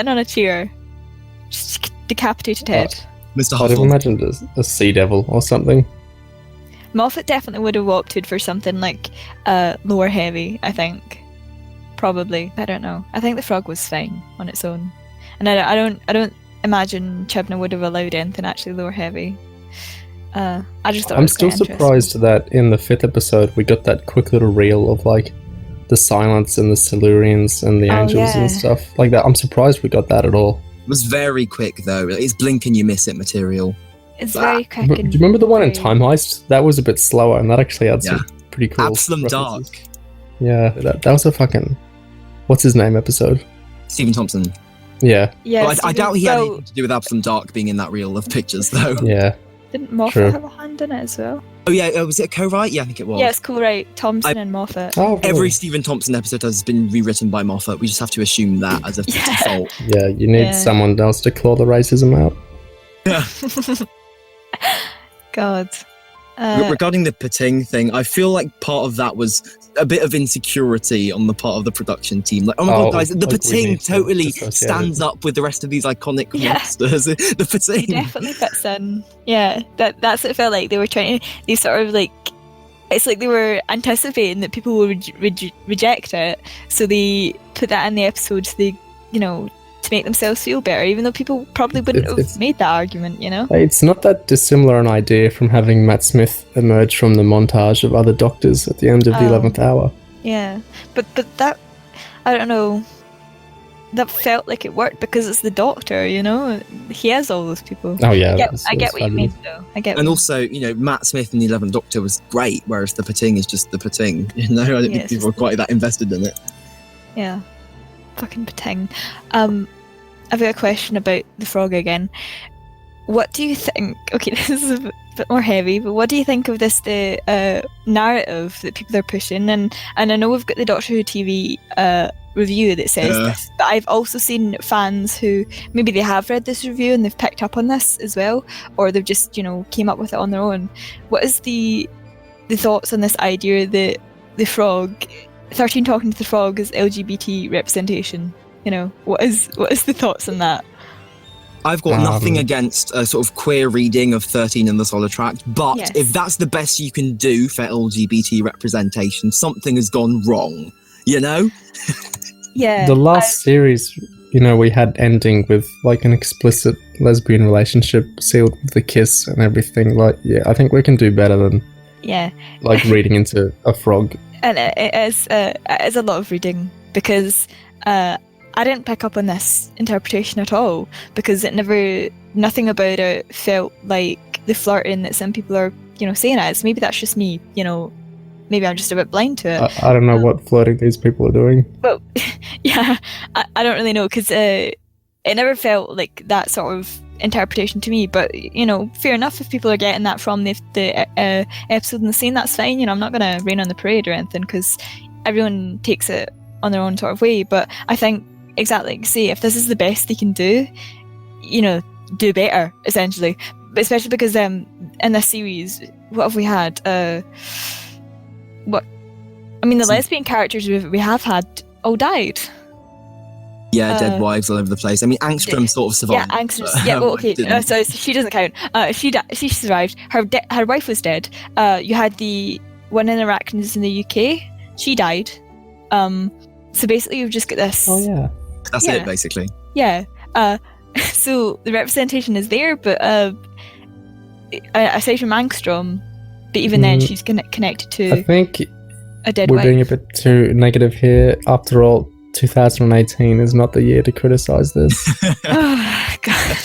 [SPEAKER 7] on a chair, just decapitated head.
[SPEAKER 8] Mr.
[SPEAKER 6] I'd
[SPEAKER 8] Huffle.
[SPEAKER 6] have imagined a sea devil or something.
[SPEAKER 7] Moffat definitely would have opted for something like lower heavy, I think. Probably. I don't know. I think the frog was fine on its own. And I don't imagine Chibnall would have allowed anything actually lower heavy. I just thought
[SPEAKER 6] I'm still surprised that in the 5th episode we got that quick little reel of, like, the Silence and the Silurians and the Angels and stuff like that. I'm surprised we got that at all.
[SPEAKER 8] It was very quick though. It's blink and you miss it material.
[SPEAKER 7] It's very quick.
[SPEAKER 6] Do you remember the one in Time Heist? That was a bit slower, and that actually had some pretty cool
[SPEAKER 8] Absalom
[SPEAKER 6] references.
[SPEAKER 8] Dark.
[SPEAKER 6] Yeah, that was a fucking what's his name episode?
[SPEAKER 8] Stephen Thompson.
[SPEAKER 6] Yeah.
[SPEAKER 7] Yeah.
[SPEAKER 8] Well, I doubt he had anything to do with Absalom Dark being in that reel of pictures though.
[SPEAKER 6] Yeah.
[SPEAKER 7] Didn't Moffat have a hand in it as well?
[SPEAKER 8] Oh yeah, was it a co-write? Yeah, I think it was.
[SPEAKER 7] Yeah, it's co-write. Thompson and Moffat.
[SPEAKER 6] Oh, really?
[SPEAKER 8] Every Stephen Thompson episode has been rewritten by Moffat. We just have to assume that as a default.
[SPEAKER 6] Yeah, you need someone else to claw the racism out.
[SPEAKER 8] Yeah.
[SPEAKER 7] God.
[SPEAKER 8] Regarding the Pating thing, I feel like part of that was a bit of insecurity on the part of the production team. Like, oh my god, guys, the Pating totally stands up with the rest of these iconic monsters. The Pating.
[SPEAKER 7] He definitely fits in. Yeah, that's what it felt like. They were trying to, they sort of like, it's like they were anticipating that people would reject it, so they put that in the episode so they, you know, to make themselves feel better, even though people probably wouldn't have made that argument, you know?
[SPEAKER 6] It's not that dissimilar an idea from having Matt Smith emerge from the montage of other doctors at the end of the 11th hour.
[SPEAKER 7] Yeah, but that, I don't know, that felt like it worked because it's the Doctor, you know? He has all those people.
[SPEAKER 6] Oh yeah,
[SPEAKER 7] I get what you mean, though.
[SPEAKER 8] And also, you know, Matt Smith in the 11th Doctor was great, whereas the Pating is just the Pating. You know, I don't think people are quite that invested in it.
[SPEAKER 7] Yeah. Fucking Pating. I've got a question about the frog again. What do you think? Okay, this is a bit more heavy, but what do you think of the narrative that people are pushing? And I know we've got the Doctor Who TV review that says this, but I've also seen fans who maybe they have read this review and they've picked up on this as well, or they've just, you know, came up with it on their own. What is the thoughts on this idea that the frog, 13 talking to the frog, is LGBT representation? You know, what is the thoughts on that?
[SPEAKER 8] I've got nothing against a sort of queer reading of 13 in the Solitract, but if that's the best you can do for LGBT representation, something has gone wrong, you know?
[SPEAKER 7] Yeah.
[SPEAKER 6] The last series, you know, we had ending with like an explicit lesbian relationship sealed with the kiss and everything. Like, yeah, I think we can do better than like reading into a frog.
[SPEAKER 7] And it is a lot of reading, because I didn't pick up on this interpretation at all, because nothing about it felt like the flirting that some people are, you know, saying it is. Maybe that's just me, you know, maybe I'm just a bit blind to it.
[SPEAKER 6] I don't know what flirting these people are doing.
[SPEAKER 7] Well, yeah, I don't really know, because it never felt like that sort of interpretation to me, but, you know, fair enough if people are getting that from the episode and the scene, that's fine, you know, I'm not going to rain on the parade or anything, because everyone takes it on their own sort of way, but I think, exactly like you say, if this is the best they can do, you know, do better, essentially. But especially because in this series, what have we had? The lesbian characters we have had all died.
[SPEAKER 8] Yeah, dead wives all over the place. I mean, Angstrom sort of survived.
[SPEAKER 7] Yeah, Angstrom. Yeah, well, okay. So she doesn't count. She survived. Her wife was dead. You had the one in Arachnids in the UK. She died. So basically, you've just got this.
[SPEAKER 6] Oh yeah.
[SPEAKER 8] That's it, basically.
[SPEAKER 7] Yeah. So the representation is there, but aside from Angstrom, but even then, she's connected to.
[SPEAKER 6] I think
[SPEAKER 7] a dead
[SPEAKER 6] we're
[SPEAKER 7] wife.
[SPEAKER 6] being a bit too negative here. After all, 2018 is not the year to criticize this.
[SPEAKER 7] Oh, God.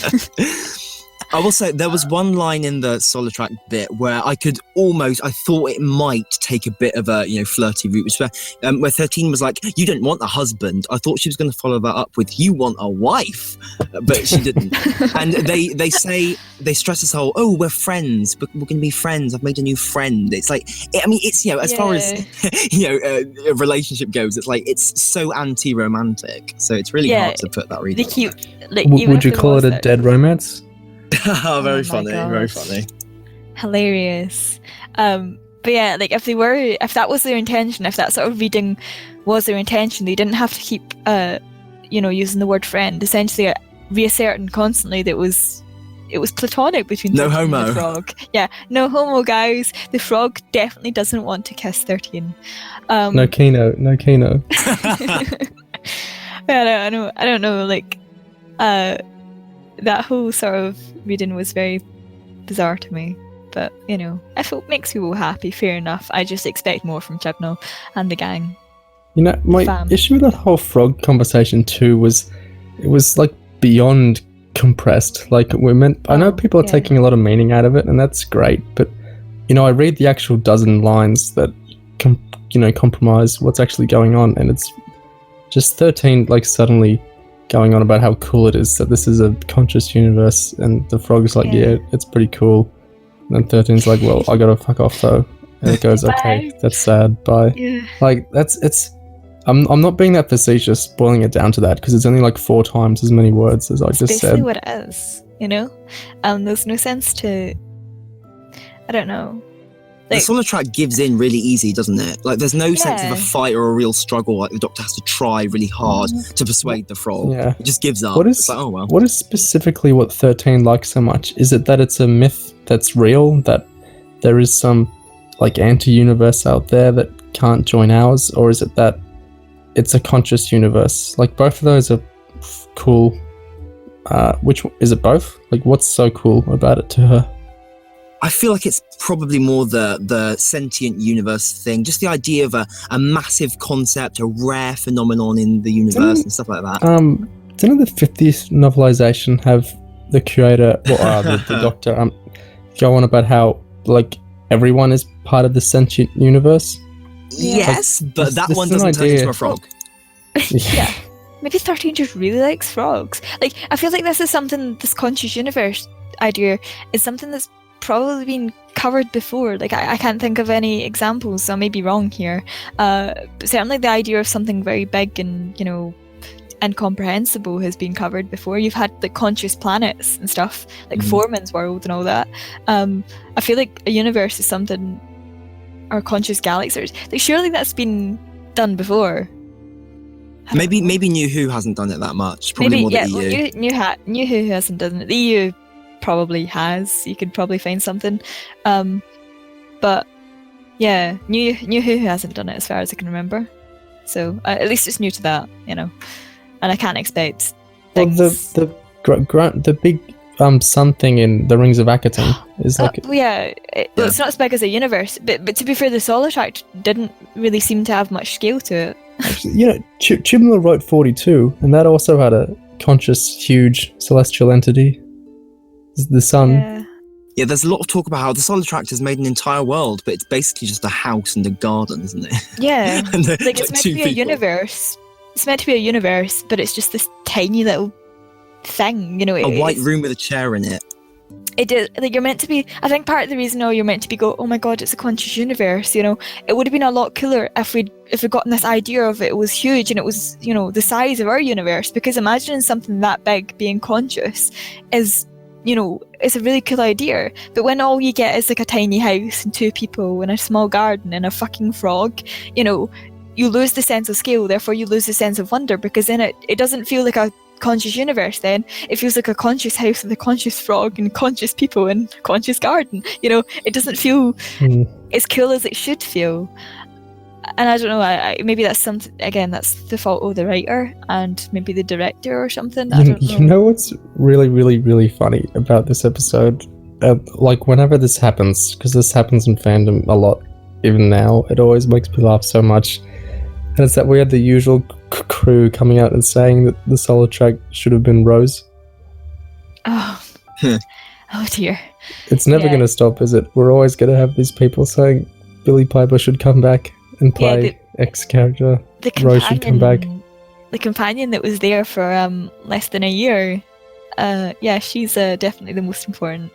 [SPEAKER 8] I will say there was one line in the Solitract bit where I thought it might take a bit of a, you know, flirty route, where 13 was like, "You don't want a husband." I thought she was going to follow that up with, "You want a wife," but she didn't. And they stress this whole, "Oh, we're friends, but we're going to be friends. I've made a new friend." It's like, it's, you know, as far as you know, a relationship goes, it's like it's so anti-romantic. So it's really hard to put that reading.
[SPEAKER 7] They keep, like,
[SPEAKER 6] would you call it a dead romance?
[SPEAKER 8] Oh, very funny, very funny.
[SPEAKER 7] Hilarious. But yeah, like if that was their intention, if that sort of reading was their intention, they didn't have to keep, you know, using the word friend. Essentially, reasserting constantly that it was platonic between
[SPEAKER 8] no
[SPEAKER 7] 13
[SPEAKER 8] homo.
[SPEAKER 7] And the frog. Yeah, no homo, guys. The frog definitely doesn't want to kiss 13.
[SPEAKER 6] No Kino.
[SPEAKER 7] I don't know. Like, that whole sort of reading was very bizarre to me, but, you know, if it makes people happy, fair enough. I just expect more from Chibnall and the gang.
[SPEAKER 6] You know, my issue with that whole frog conversation too was, it was like beyond compressed. Like I know people are taking a lot of meaning out of it, and that's great, but, you know, I read the actual dozen lines that compromise what's actually going on, and it's just 13 like suddenly going on about how cool it is that this is a conscious universe, and the frog's like, yeah, it's pretty cool. And then 13's like, well, I gotta fuck off though. And it goes, okay, that's sad, bye.
[SPEAKER 7] Yeah.
[SPEAKER 6] Like, I'm not being that facetious, boiling it down to that, because it's only like 4 times as many words as I just said.
[SPEAKER 7] It's basically what it is, you know? There's no sense to, I don't know.
[SPEAKER 8] Like, the Solitract gives in really easy, doesn't it? Like, there's no sense of a fight or a real struggle. Like, the Doctor has to try really hard to persuade the frog.
[SPEAKER 6] Yeah.
[SPEAKER 8] He just gives up.
[SPEAKER 6] What is,
[SPEAKER 8] it's like, oh, well.
[SPEAKER 6] What is specifically what 13 likes so much? Is it that it's a myth that's real? That there is some, like, anti-universe out there that can't join ours? Or is it that it's a conscious universe? Like, both of those are cool? Which is it both? Like, what's so cool about it to her?
[SPEAKER 8] I feel like it's probably more the sentient universe thing, just the idea of a massive concept, a rare phenomenon in the universe and stuff like that.
[SPEAKER 6] Didn't the 50th novelization have the curator, the doctor, go on about how, like, everyone is part of the sentient universe?
[SPEAKER 8] Yes,
[SPEAKER 6] like,
[SPEAKER 8] but that one doesn't turn into a frog.
[SPEAKER 7] Yeah. Maybe 13 just really likes frogs. Like, I feel like this is something, this conscious universe idea is something that's probably been covered before. Like, I can't think of any examples, so I may be wrong here. But certainly the idea of something very big and, you know, incomprehensible has been covered before. You've had the conscious planets and stuff, like Foreman's World and all that. I feel like a universe is something, or conscious galaxies. Like, surely that's been done before.
[SPEAKER 8] Maybe New Who hasn't done it that much. Probably more the EU.
[SPEAKER 7] New Who hasn't done it. The EU probably has. You could probably find something. But yeah, New Who hasn't done it as far as I can remember. So at least it's new to that, you know. And I can't expect things.
[SPEAKER 6] Well, the big sun thing in the Rings of Akaton is like...
[SPEAKER 7] it's not as big as a universe, but to be fair, the Solar Tract didn't really seem to have much scale to it.
[SPEAKER 6] Actually, you know, Chibnall wrote 42, and that also had a conscious, huge celestial entity. The sun.
[SPEAKER 8] Yeah, there's a lot of talk about how the Solar Tract has made an entire world, but it's basically just a house and a garden, isn't it?
[SPEAKER 7] Yeah, like it's meant to be a universe. It's meant to be a universe, but it's just this tiny little thing, you know.
[SPEAKER 8] A white room with a chair in it.
[SPEAKER 7] It is, like, you're meant to be, I think part of the reason you're meant to be oh my god, it's a conscious universe, you know. It would have been a lot cooler if we'd gotten this idea of it was huge and it was, you know, the size of our universe, because imagining something that big being conscious is, you know, it's a really cool idea. But when all you get is like a tiny house and 2 people and a small garden and a fucking frog, you know, you lose the sense of scale, therefore you lose the sense of wonder, because then it doesn't feel like a conscious universe. Then it feels like a conscious house with a conscious frog and conscious people and conscious garden, you know. It doesn't feel as cool as it should feel. And I don't know, I maybe that's something, again, that's the fault of the writer and maybe the director or something. I don't know.
[SPEAKER 6] You know what's really, really, really funny about this episode? Like, whenever this happens, because this happens in fandom a lot, even now, it always makes me laugh so much. And it's that we had the usual crew coming out and saying that the Solar Tract should have been Rose.
[SPEAKER 7] Oh. Oh dear.
[SPEAKER 6] It's never going to stop, is it? We're always going to have these people saying Billie Piper should come back and play X character. Rose should come back.
[SPEAKER 7] The companion that was there for less than a year, she's definitely the most important.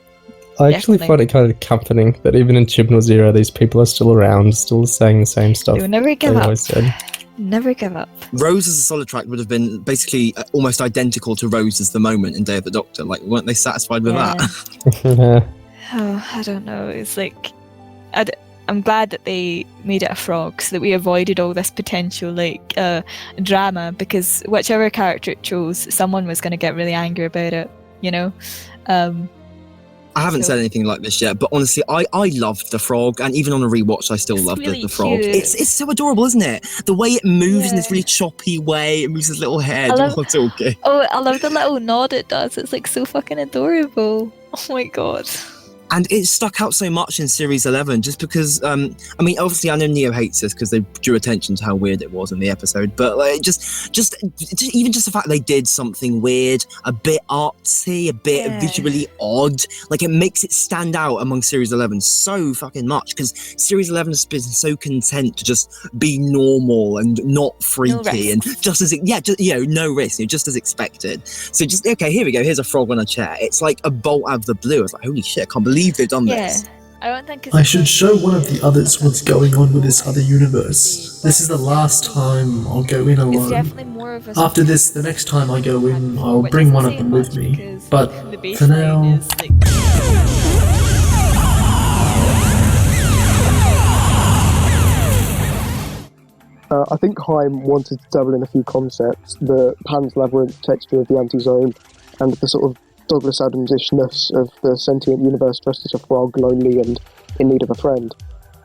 [SPEAKER 6] I actually find it kind of comforting that even in Chibnall's era, these people are still around, still saying the same stuff.
[SPEAKER 7] They will never give up.
[SPEAKER 6] Always said.
[SPEAKER 7] Never give up.
[SPEAKER 8] Rose as a Solar Tract would have been basically almost identical to Rose as the Moment in Day of the Doctor. Like, weren't they satisfied with that?
[SPEAKER 7] Oh, I don't know. It's like, I'm glad that they made it a frog so that we avoided all this potential like drama, because whichever character it chose, someone was going to get really angry about it, you know.
[SPEAKER 8] I haven't said anything like this yet, but honestly, I loved the frog, and even on a rewatch, I still loved
[SPEAKER 7] really
[SPEAKER 8] the frog.
[SPEAKER 7] cute.
[SPEAKER 8] It's so adorable, isn't it? The way it moves in this really choppy way, it moves its little head. It's okay.
[SPEAKER 7] Oh, I love the little nod it does. It's like so fucking adorable. Oh my god.
[SPEAKER 8] And it stuck out so much in Series 11 just because, I mean, obviously I know Neo hates this because they drew attention to how weird it was in the episode, but like, just even just the fact they did something weird, a bit artsy, a bit visually odd, like it makes it stand out among Series 11 so fucking much, because Series 11 has been so content to just be normal and not freaky and just as, no risk, just as expected. So just, okay, here we go, here's a frog on a chair. It's like a bolt out of the blue. I was like, holy shit, I can't believe they've done this.
[SPEAKER 7] I don't think
[SPEAKER 10] I should show one of the others what's going on with this other universe. This is the last time I'll go in alone.
[SPEAKER 7] It's definitely more of a
[SPEAKER 10] After this, the next time I go in, I'll bring one of them with me. But for now...
[SPEAKER 11] I think Haim wanted to dabble in a few concepts, the Pan's Labyrinth texture of the anti-zone, and the sort of Douglas Adams-ishness of the sentient universe dressed as a frog, lonely and in need of a friend.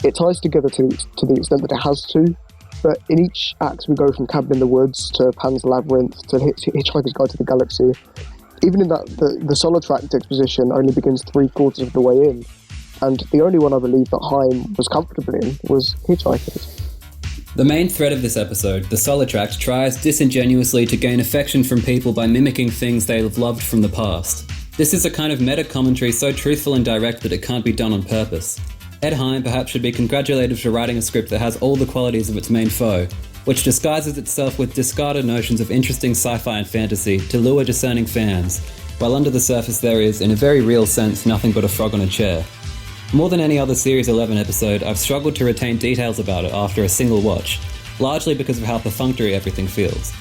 [SPEAKER 11] It ties together to the extent that it has to, But in each act, we go from Cabin in the Woods to Pan's Labyrinth to Hitchhiker's Guide to the Galaxy. Even in that, the solo tracked exposition only begins 3/4 of the way in. And the only one I believe that Haim was comfortable in was Hitchhikers.
[SPEAKER 9] The main thread of this episode, the Solitract, tries disingenuously to gain affection from people by mimicking things they have loved from the past. This is a kind of meta-commentary so truthful and direct that it can't be done on purpose. Ed Haim perhaps should be congratulated for writing a script that has all the qualities of its main foe, which disguises itself with discarded notions of interesting sci-fi and fantasy to lure discerning fans, while under the surface there is, in a very real sense, nothing but a frog on a chair. More than any other Series 11 episode, I've struggled to retain details about it after a single watch, largely because of how perfunctory everything feels.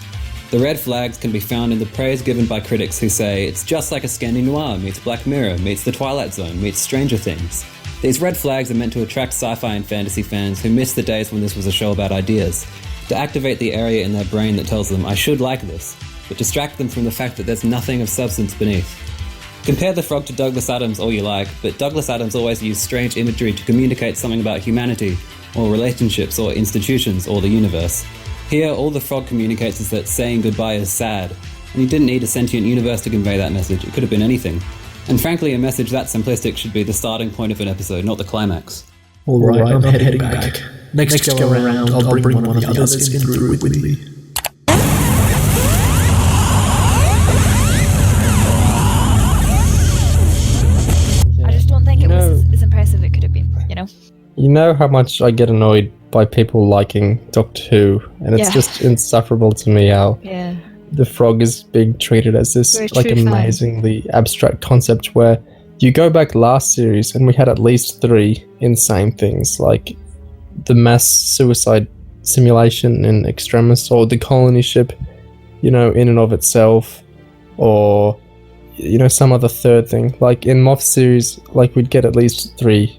[SPEAKER 9] The red flags can be found in the praise given by critics who say it's just like a Scandi Noir meets Black Mirror meets The Twilight Zone meets Stranger Things. These red flags are meant to attract sci-fi and fantasy fans who missed the days when this was a show about ideas, to activate the area in their brain that tells them, I should like this, but distract them from the fact that there's nothing of substance beneath. Compare the frog to Douglas Adams all you like, but Douglas Adams always used strange imagery to communicate something about humanity, or relationships, or institutions, or the universe. Here, all the frog communicates is that saying goodbye is sad, and you didn't need a sentient universe to convey that message, it could have been anything. And frankly, a message that simplistic should be the starting point of an episode, not the climax.
[SPEAKER 10] Alright, I'm heading back. Next go around, I'll bring one of the others in through with me.
[SPEAKER 7] I just don't think it was as impressive as it could have been, you know?
[SPEAKER 6] You know how much I get annoyed by people liking Doctor Who, and it's just insufferable to me how the frog is being treated as this like amazingly abstract concept where you go back last series and we had at least 3 insane things like the mass suicide simulation in Extremis, or the colony ship, you know, in and of itself, or, you know, some other third thing. Like in Moth series, like we'd get at least 3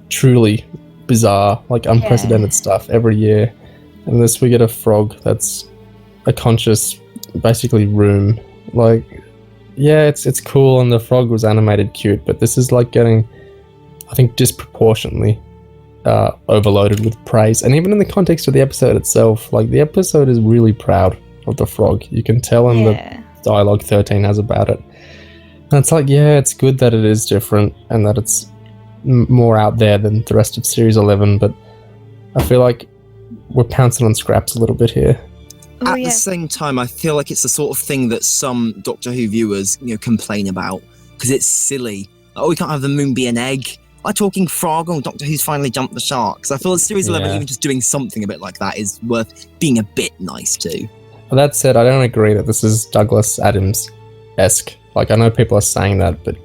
[SPEAKER 6] truly bizarre, like unprecedented stuff every year. And this we get a frog that's a conscious, basically room. Like, yeah, it's cool, and the frog was animated cute, but this is like getting, I think, disproportionately overloaded with praise. And even in the context of the episode itself, like the episode is really proud of the frog. You can tell in the dialogue 13 has about it. And it's like, yeah, it's good that it is different and that it's more out there than the rest of Series 11, but I feel like we're pouncing on scraps a little bit here.
[SPEAKER 8] At the same time, I feel like it's the sort of thing that some Doctor Who viewers, you know, complain about because it's silly. Oh, we can't have the moon be an egg. Am I talking frog? Oh, Doctor Who's finally jumped the shark. So I feel like Series 11, even just doing something a bit like that is worth being a bit nice to.
[SPEAKER 6] Well, that said, I don't agree that this is Douglas Adams-esque. Like, I know people are saying that, but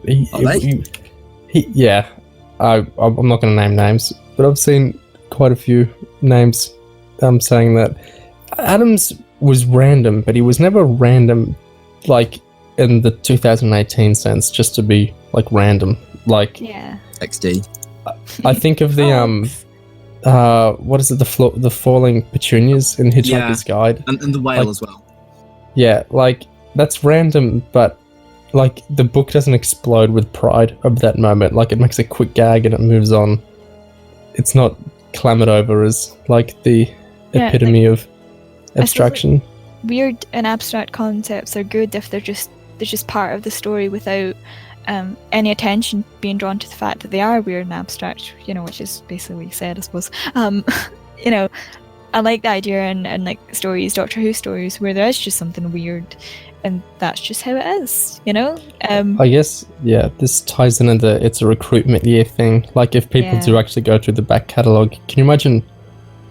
[SPEAKER 6] I'm not going to name names, but I've seen quite a few names saying that Adams was random, but he was never random, like, in the 2018 sense, just to be, like, random. Like,
[SPEAKER 8] XD.
[SPEAKER 6] I think of the, what is it, the falling petunias in Hitchhiker's Guide.
[SPEAKER 8] And the whale as well.
[SPEAKER 6] Yeah, like, that's random, but, like, the book doesn't explode with pride of that moment. Like, it makes a quick gag and it moves on. It's not clamoured over as, like, the epitome of abstraction.
[SPEAKER 7] Weird and abstract concepts are good if they're just part of the story without any attention being drawn to the fact that they are weird and abstract, you know, which is basically what you said, I suppose. You know, I like the idea and like stories, Doctor Who stories, where there is just something weird and that's just how it is, you know?
[SPEAKER 6] I guess, this ties into it's a recruitment year thing. Like, if people do actually go through the back catalogue, can you imagine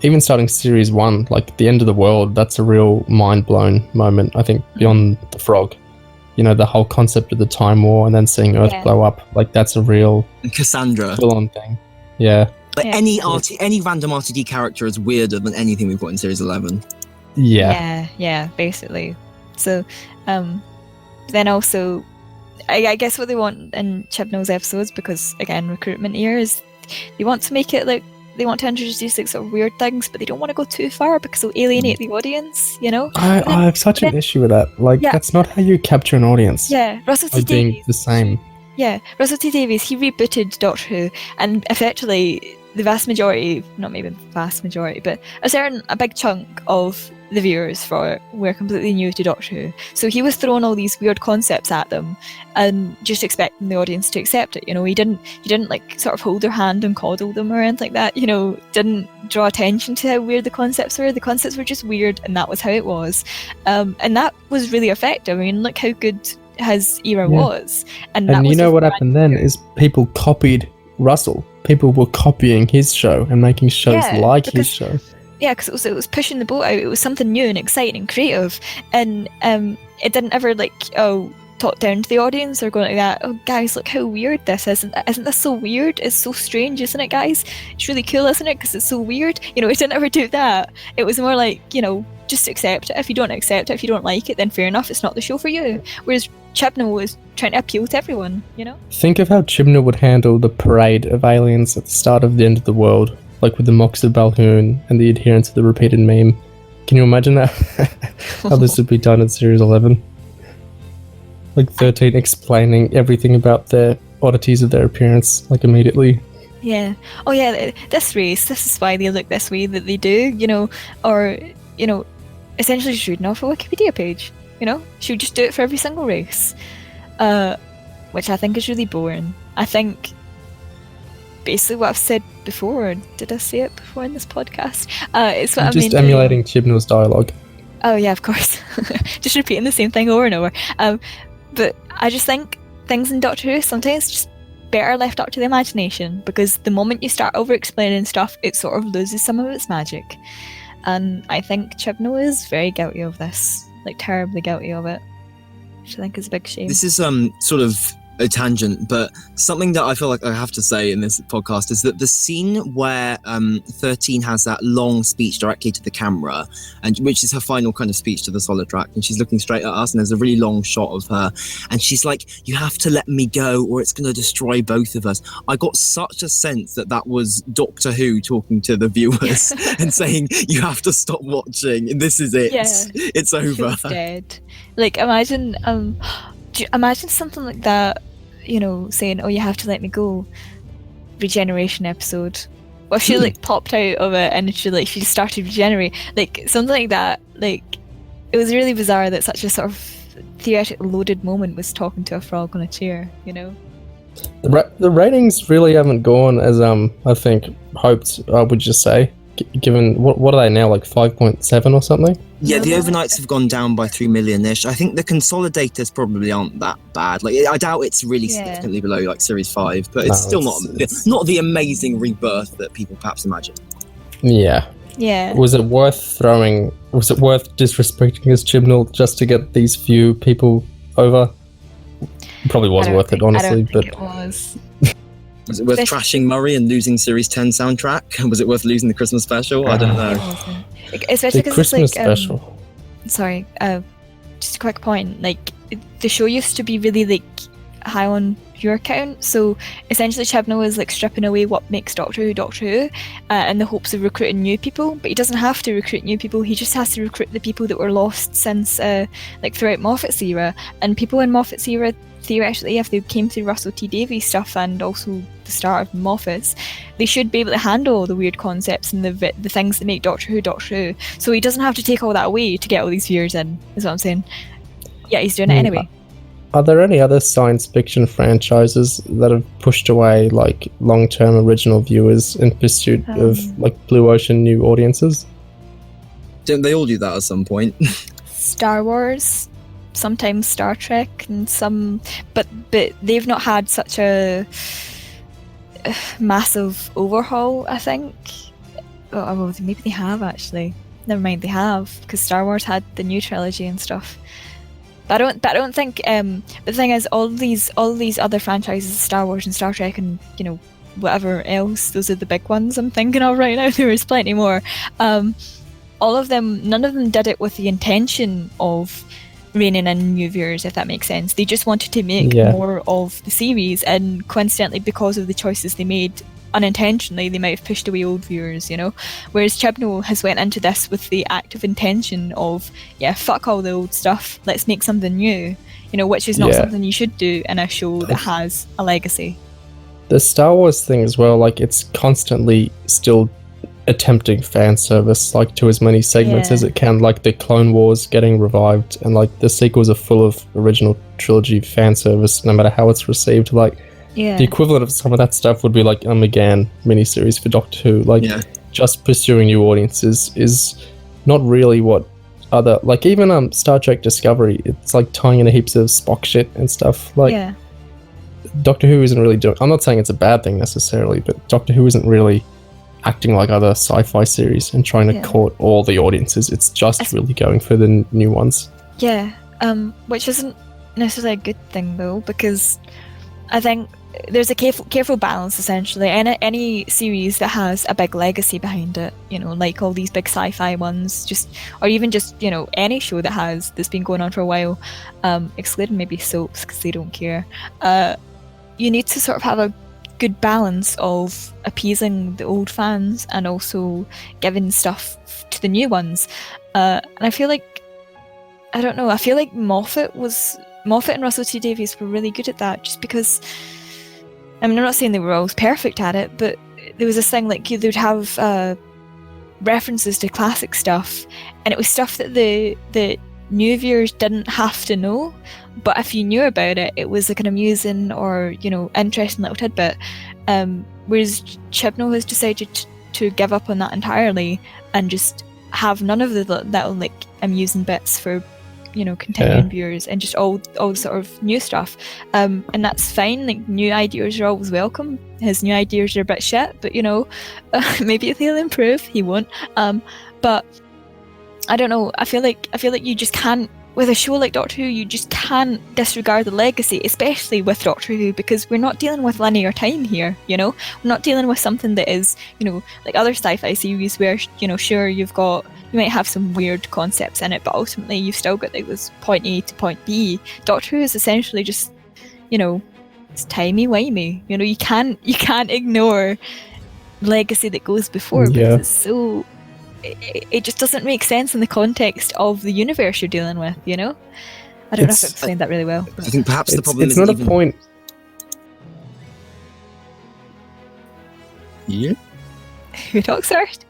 [SPEAKER 6] even starting Series 1, like the end of the world, that's a real mind-blown moment, I think, beyond the frog. You know, the whole concept of the Time War and then seeing Earth blow up, like that's a real
[SPEAKER 8] and Cassandra
[SPEAKER 6] full-on thing. Yeah.
[SPEAKER 8] Like any random RTD character is weirder than anything we've got in Series 11.
[SPEAKER 7] Yeah, basically. So, then also, I guess what they want in Chibnall's episodes, because again, recruitment year, is they want to make it like, they want to introduce like sort of weird things, but they don't want to go too far because it'll alienate the audience, you know?
[SPEAKER 6] I have such an issue with that. Like, that's not how you capture an audience.
[SPEAKER 7] Yeah, Russell T.
[SPEAKER 6] Davies.
[SPEAKER 7] Being
[SPEAKER 6] the same.
[SPEAKER 7] Yeah, Russell T. Davies, he rebooted Doctor Who, and effectively the vast majority, not maybe the vast majority, but a big chunk of the viewers for it were completely new to Doctor Who. So he was throwing all these weird concepts at them and just expecting the audience to accept it. You know, he didn't like sort of hold their hand and coddle them or anything like that. You know, didn't draw attention to how weird the concepts were. The concepts were just weird, and that was how it was. And that was really effective. I mean, look how good his era was. And that
[SPEAKER 6] you
[SPEAKER 7] was
[SPEAKER 6] know what happened then is people copied Russell. People were copying his show and making shows like his show.
[SPEAKER 7] Yeah, because it was pushing the boat out. It was something new and exciting and creative, and it didn't ever talk down to the audience or go like that. Oh, guys, look how weird this is! Isn't this so weird? It's so strange, isn't it, guys? It's really cool, isn't it? Because it's so weird. You know, it didn't ever do that. It was more like, you know, just accept it. If you don't accept it, if you don't like it, then fair enough. It's not the show for you. Whereas Chibnall was trying to appeal to everyone. You know.
[SPEAKER 6] Think of how Chibnall would handle the parade of aliens at the start of the end of the world. Like with the mocks of Balhoun and the adherence of the repeated meme. Can you imagine that? How this would be done in Series 11? Like 13 explaining everything about the oddities of their appearance, like immediately.
[SPEAKER 7] Yeah. Oh yeah, this race, this is why they look this way that they do, you know, or, you know, essentially just reading off a Wikipedia page, you know? She would just do it for every single race. Which I think is really boring. I think basically what I've said before. Did I say it before in this podcast? It's what I'm
[SPEAKER 6] just emulating Chibnall's dialogue.
[SPEAKER 7] Oh yeah, of course. Just repeating the same thing over and over. But I just think things in Doctor Who sometimes just better left up to the imagination, because the moment you start over-explaining stuff, it sort of loses some of its magic. And I think Chibnall is very guilty of this, like terribly guilty of it, which I think is a big shame.
[SPEAKER 8] This is sort of a tangent, but something that I feel like I have to say in this podcast is that the scene where 13 has that long speech directly to the camera, and which is her final kind of speech to the solid track, and she's looking straight at us, and there's a really long shot of her, and she's like, "You have to let me go or it's going to destroy both of us." I got such a sense that that was Doctor Who talking to the viewers and saying, "You have to stop watching, this is it, it's over."
[SPEAKER 7] She's dead. Like imagine something like that, you know, saying, "Oh, you have to let me go." Regeneration episode. Well, she like popped out of it and she just started to regenerate. Like something like that. Like it was really bizarre that such a sort of theatrically loaded moment was talking to a frog on a chair, you know?
[SPEAKER 6] The ratings really haven't gone as I think hoped, I would just say. Given what are they now, like 5.7 or something?
[SPEAKER 8] Yeah, the overnights have gone down by 3 million-ish. I think the consolidators probably aren't that bad. Like, I doubt it's really significantly below like Series 5, but it's still not the amazing rebirth that people perhaps imagine.
[SPEAKER 6] Yeah.
[SPEAKER 7] Yeah.
[SPEAKER 6] Was it worth disrespecting his Chibnall just to get these few people over? It probably was worth it, honestly.
[SPEAKER 7] I don't think it was.
[SPEAKER 8] Was it worth trashing Murray and losing Series 10 soundtrack? Was it worth losing the Christmas special? I don't know.
[SPEAKER 7] Especially
[SPEAKER 6] the Christmas
[SPEAKER 7] it's like,
[SPEAKER 6] special.
[SPEAKER 7] Sorry, just a quick point. Like, the show used to be really like high on viewer count, so essentially Chibnall was like stripping away what makes Doctor Who, in the hopes of recruiting new people. But he doesn't have to recruit new people. He just has to recruit the people that were lost since like throughout Moffat's era, and people in Moffat's era. Theoretically, if they came through Russell T Davies stuff and also the start of Moffat's, they should be able to handle all the weird concepts and the things that make Doctor Who. So he doesn't have to take all that away to get all these viewers in, is what I'm saying. Yeah, he's doing it anyway.
[SPEAKER 6] Are there any other science fiction franchises that have pushed away like long-term original viewers in pursuit of like blue ocean new audiences?
[SPEAKER 8] Don't they all do that at some point?
[SPEAKER 7] Star Wars. Sometimes Star Trek, and some, but they've not had such a massive overhaul. I think. Oh, well, maybe they have actually. Never mind, they have, because Star Wars had the new trilogy and stuff. But I don't think. But the thing is, all these other franchises, Star Wars and Star Trek, and you know whatever else, those are the big ones I'm thinking of right now. There is plenty more. All of them, none of them did it with the intention of reining in new viewers, if that makes sense. They just wanted to make more of the series, and coincidentally, because of the choices they made unintentionally, they might have pushed away old viewers, you know? Whereas Chibnall has went into this with the active intention of, fuck all the old stuff, let's make something new, you know, which is not something you should do in a show that has a legacy.
[SPEAKER 6] the Star Wars thing as well, like it's constantly still attempting fan service, like to as many segments as it can, like the Clone Wars getting revived, and like the sequels are full of original trilogy fan service, no matter how it's received. Like the equivalent of some of that stuff would be like a McGann miniseries for Doctor Who. Like just pursuing new audiences is not really what other, like even Star Trek Discovery, it's like tying in a heaps of Spock shit and stuff. Like Doctor Who isn't really doing, I'm not saying it's a bad thing necessarily, but Doctor Who isn't really acting like other sci-fi series and trying to court all the audiences. It's just really going for the new ones.
[SPEAKER 7] Which isn't necessarily a good thing though, because I think there's a careful balance essentially. Any series that has a big legacy behind it, you know, like all these big sci-fi ones, or even just you know any show that's been going on for a while, excluding maybe soaps because they don't care. You need to sort of have a good balance of appeasing the old fans and also giving stuff to the new ones. And I feel like, I don't know, I feel like Moffat and Russell T Davies were really good at that, just because, I mean, I'm not saying they were always perfect at it, but there was this thing like they'd have references to classic stuff, and it was stuff that the new viewers didn't have to know, but if you knew about it, it was like an amusing or you know interesting little tidbit. Whereas Chibnall has decided to give up on that entirely and just have none of the little like amusing bits for you know continuing viewers, and just all sort of new stuff. And that's fine. Like new ideas are always welcome. His new ideas are a bit shit, but you know maybe they'll improve. He won't. But I don't know. I feel like you just can't, with a show like Doctor Who, you just can't disregard the legacy, especially with Doctor Who, because we're not dealing with linear time here, you know? We're not dealing with something that is, you know, like other sci-fi series where, you know, sure, you might have some weird concepts in it, but ultimately you've still got like this point A to point B. Doctor Who is essentially just, you know, it's timey-wimey. You know, you can't ignore legacy that goes before because it's so... It just doesn't make sense in the context of the universe you're dealing with, you know? I don't know if I explained that really well.
[SPEAKER 8] I think perhaps the problem
[SPEAKER 6] is not a point.
[SPEAKER 8] Yeah?
[SPEAKER 7] Who talks first?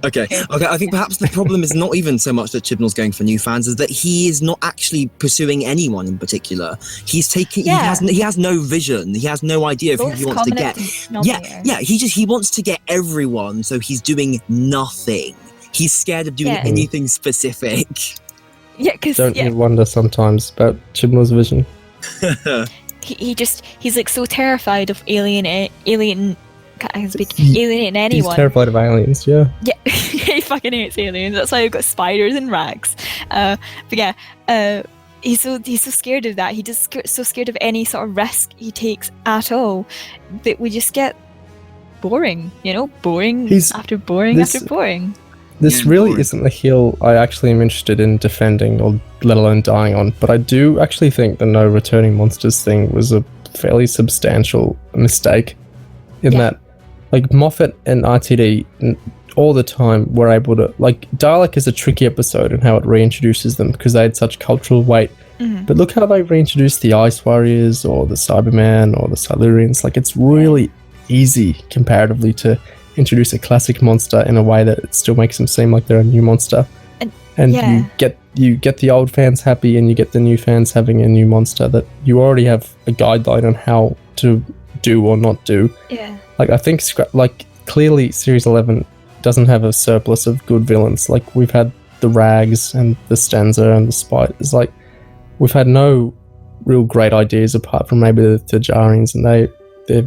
[SPEAKER 8] Okay. I think perhaps the problem is not even so much that Chibnall's going for new fans, is that he is not actually pursuing anyone in particular. He's taking. He has no vision. He has no idea of who he wants to get. He wants to get everyone, so he's doing nothing. He's scared of doing anything specific.
[SPEAKER 6] Don't you wonder sometimes about Chibnall's vision?
[SPEAKER 7] He's like so terrified of alienating anyone.
[SPEAKER 6] He's terrified of aliens, he
[SPEAKER 7] fucking hates aliens. That's why we've got spiders and rags. He's so scared of that. He just so scared of any sort of risk he takes at all that we just get boring, you know, after boring.
[SPEAKER 6] This really isn't the hill I actually am interested in defending, or let alone dying on, but I do actually think the no returning monsters thing was a fairly substantial mistake in that, like, Moffat and RTD all the time were able to, like, Dalek is a tricky episode in how it reintroduces them because they had such cultural weight. But look how they reintroduced the Ice Warriors or the Cybermen or the Silurians. Like, it's really easy comparatively to introduce a classic monster in a way that it still makes them seem like they're a new monster. And you get the old fans happy, and you get the new fans having a new monster that you already have a guideline on how to do or not do. Like, I think clearly Series 11 doesn't have a surplus of good villains. Like, we've had the Rags and the Stanza and the Spiders. Like, we've had no real great ideas apart from maybe the Tajarians, and they're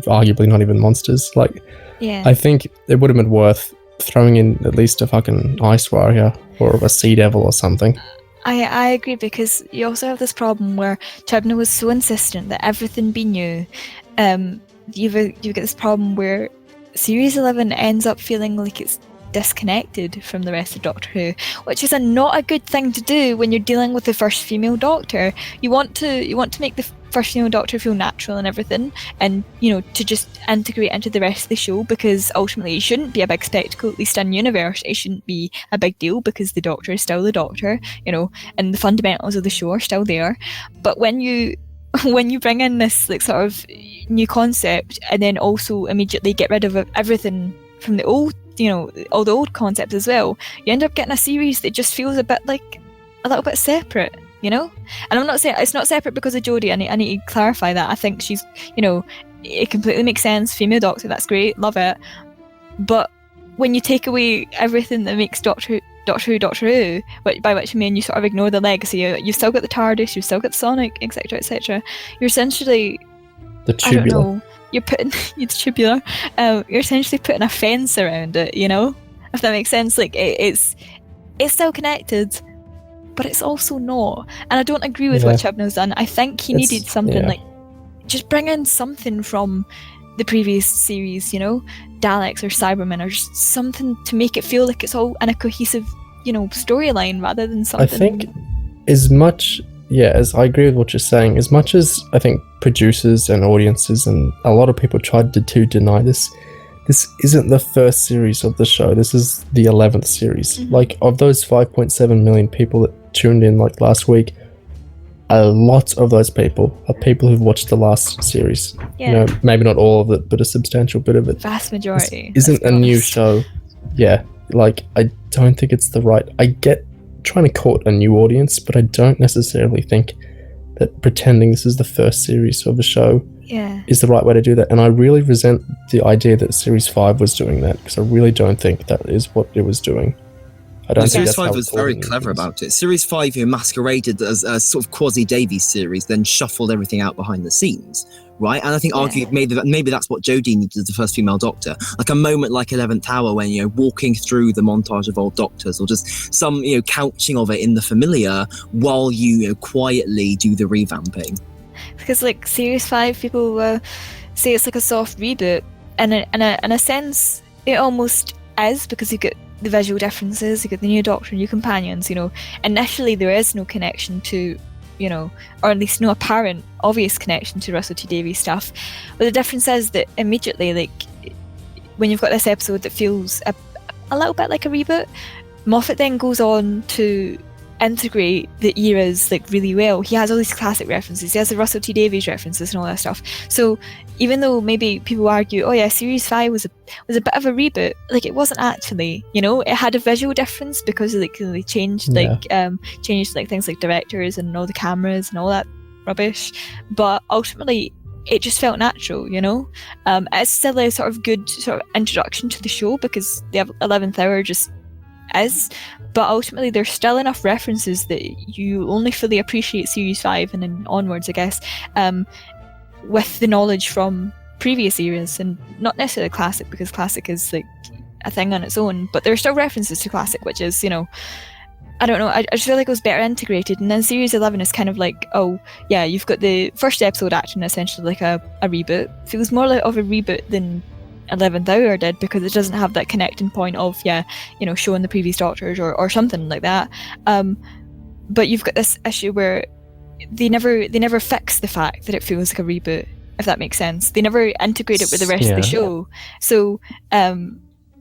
[SPEAKER 6] arguably not even monsters. Like, I think it would have been worth throwing in at least a fucking Ice Warrior or a Sea Devil or something.
[SPEAKER 7] I agree, because you also have this problem where Chibnall was so insistent that everything be new. You get this problem where Series 11 ends up feeling like it's disconnected from the rest of Doctor Who, which is not a good thing to do when you're dealing with the first female Doctor. You want to make the first female Doctor feel natural and everything, and you know, to just integrate into the rest of the show, because ultimately it shouldn't be a big spectacle, at least in universe. It shouldn't be a big deal because the Doctor is still the Doctor, you know, and the fundamentals of the show are still there. But when you when you bring in this like sort of new concept and then also immediately get rid of everything from the old, all the old concepts as well, you end up getting a series that just feels a bit like a little bit separate, And I'm not saying it's not separate because of Jodie. I need to clarify that. I think she's, it completely makes sense. Female Doctor, that's great, love it. But when you take away everything that makes Doctor Who, by which I mean you sort of ignore the legacy, you've still got the TARDIS, you've still got Sonic, etc., etc. You're essentially
[SPEAKER 6] The tubular.
[SPEAKER 7] I don't know. You're putting it's tubular. You're essentially putting a fence around it. If that makes sense. Like it's still connected, but it's also not. And I don't agree with what Chibnall's done. I think he needed something like just bring in something from the previous series. Daleks or Cybermen or just something to make it feel like it's all in a cohesive, storyline rather than something.
[SPEAKER 6] I think as much, as I agree with what you're saying, as much as I think producers and audiences and a lot of people tried to deny this isn't the first series of the show. This is the 11th series.
[SPEAKER 7] Mm-hmm.
[SPEAKER 6] Like, of those 5.7 million people that tuned in like last week, a lot of those people are people who've watched the last series.
[SPEAKER 7] Yeah.
[SPEAKER 6] Maybe not all of it, but a substantial bit of it.
[SPEAKER 7] Vast majority.
[SPEAKER 6] This isn't a new show. Yeah, like, I don't think it's the right... I get trying to court a new audience, but I don't necessarily think that pretending this is the first series of a show is the right way to do that. And I really resent the idea that Series 5 was doing that, because I really don't think that is what it was doing. I don't think
[SPEAKER 8] Series
[SPEAKER 6] that's
[SPEAKER 8] 5
[SPEAKER 6] how
[SPEAKER 8] was very
[SPEAKER 6] important it
[SPEAKER 8] clever
[SPEAKER 6] is.
[SPEAKER 8] about it. Series 5 masqueraded as a sort of quasi-Davies series, then shuffled everything out behind the scenes, right? And I think arguably maybe that's what Jodie needed as the first female Doctor. Like a moment like 11th Hour when, walking through the montage of old Doctors, or just some, couching of it in the familiar while you quietly do the revamping.
[SPEAKER 7] Because like Series 5, people say it's like a soft reboot, and in a sense it almost is, because you get the visual differences, you get the new Doctor, new companions. Initially there is no connection to, or at least no apparent obvious connection to Russell T Davies stuff. But the difference is that immediately, like when you've got this episode that feels a little bit like a reboot, Moffat then goes on to integrate the eras like really well. He has all these classic references, he has the Russell T Davies references and all that stuff. So even though maybe people argue, Series 5 was a bit of a reboot, like it wasn't actually. It had a visual difference because they changed changed like things like directors and all the cameras and all that rubbish, but ultimately it just felt natural. It's still a sort of good sort of introduction to the show, because the 11th Hour just is, but ultimately there's still enough references that you only fully appreciate Series 5 and then onwards, I guess, with the knowledge from previous eras, and not necessarily classic, because classic is like a thing on its own, but there are still references to classic, which is, I don't know, I just feel like it was better integrated. And then Series 11 is kind of like, you've got the first episode acting essentially like a reboot. Feels more like of a reboot than 11th Hour did, because it doesn't have that connecting point of showing the previous Doctors or something like that. But you've got this issue where they never fix the fact that it feels like a reboot, if that makes sense. They never integrate it with the rest of the show.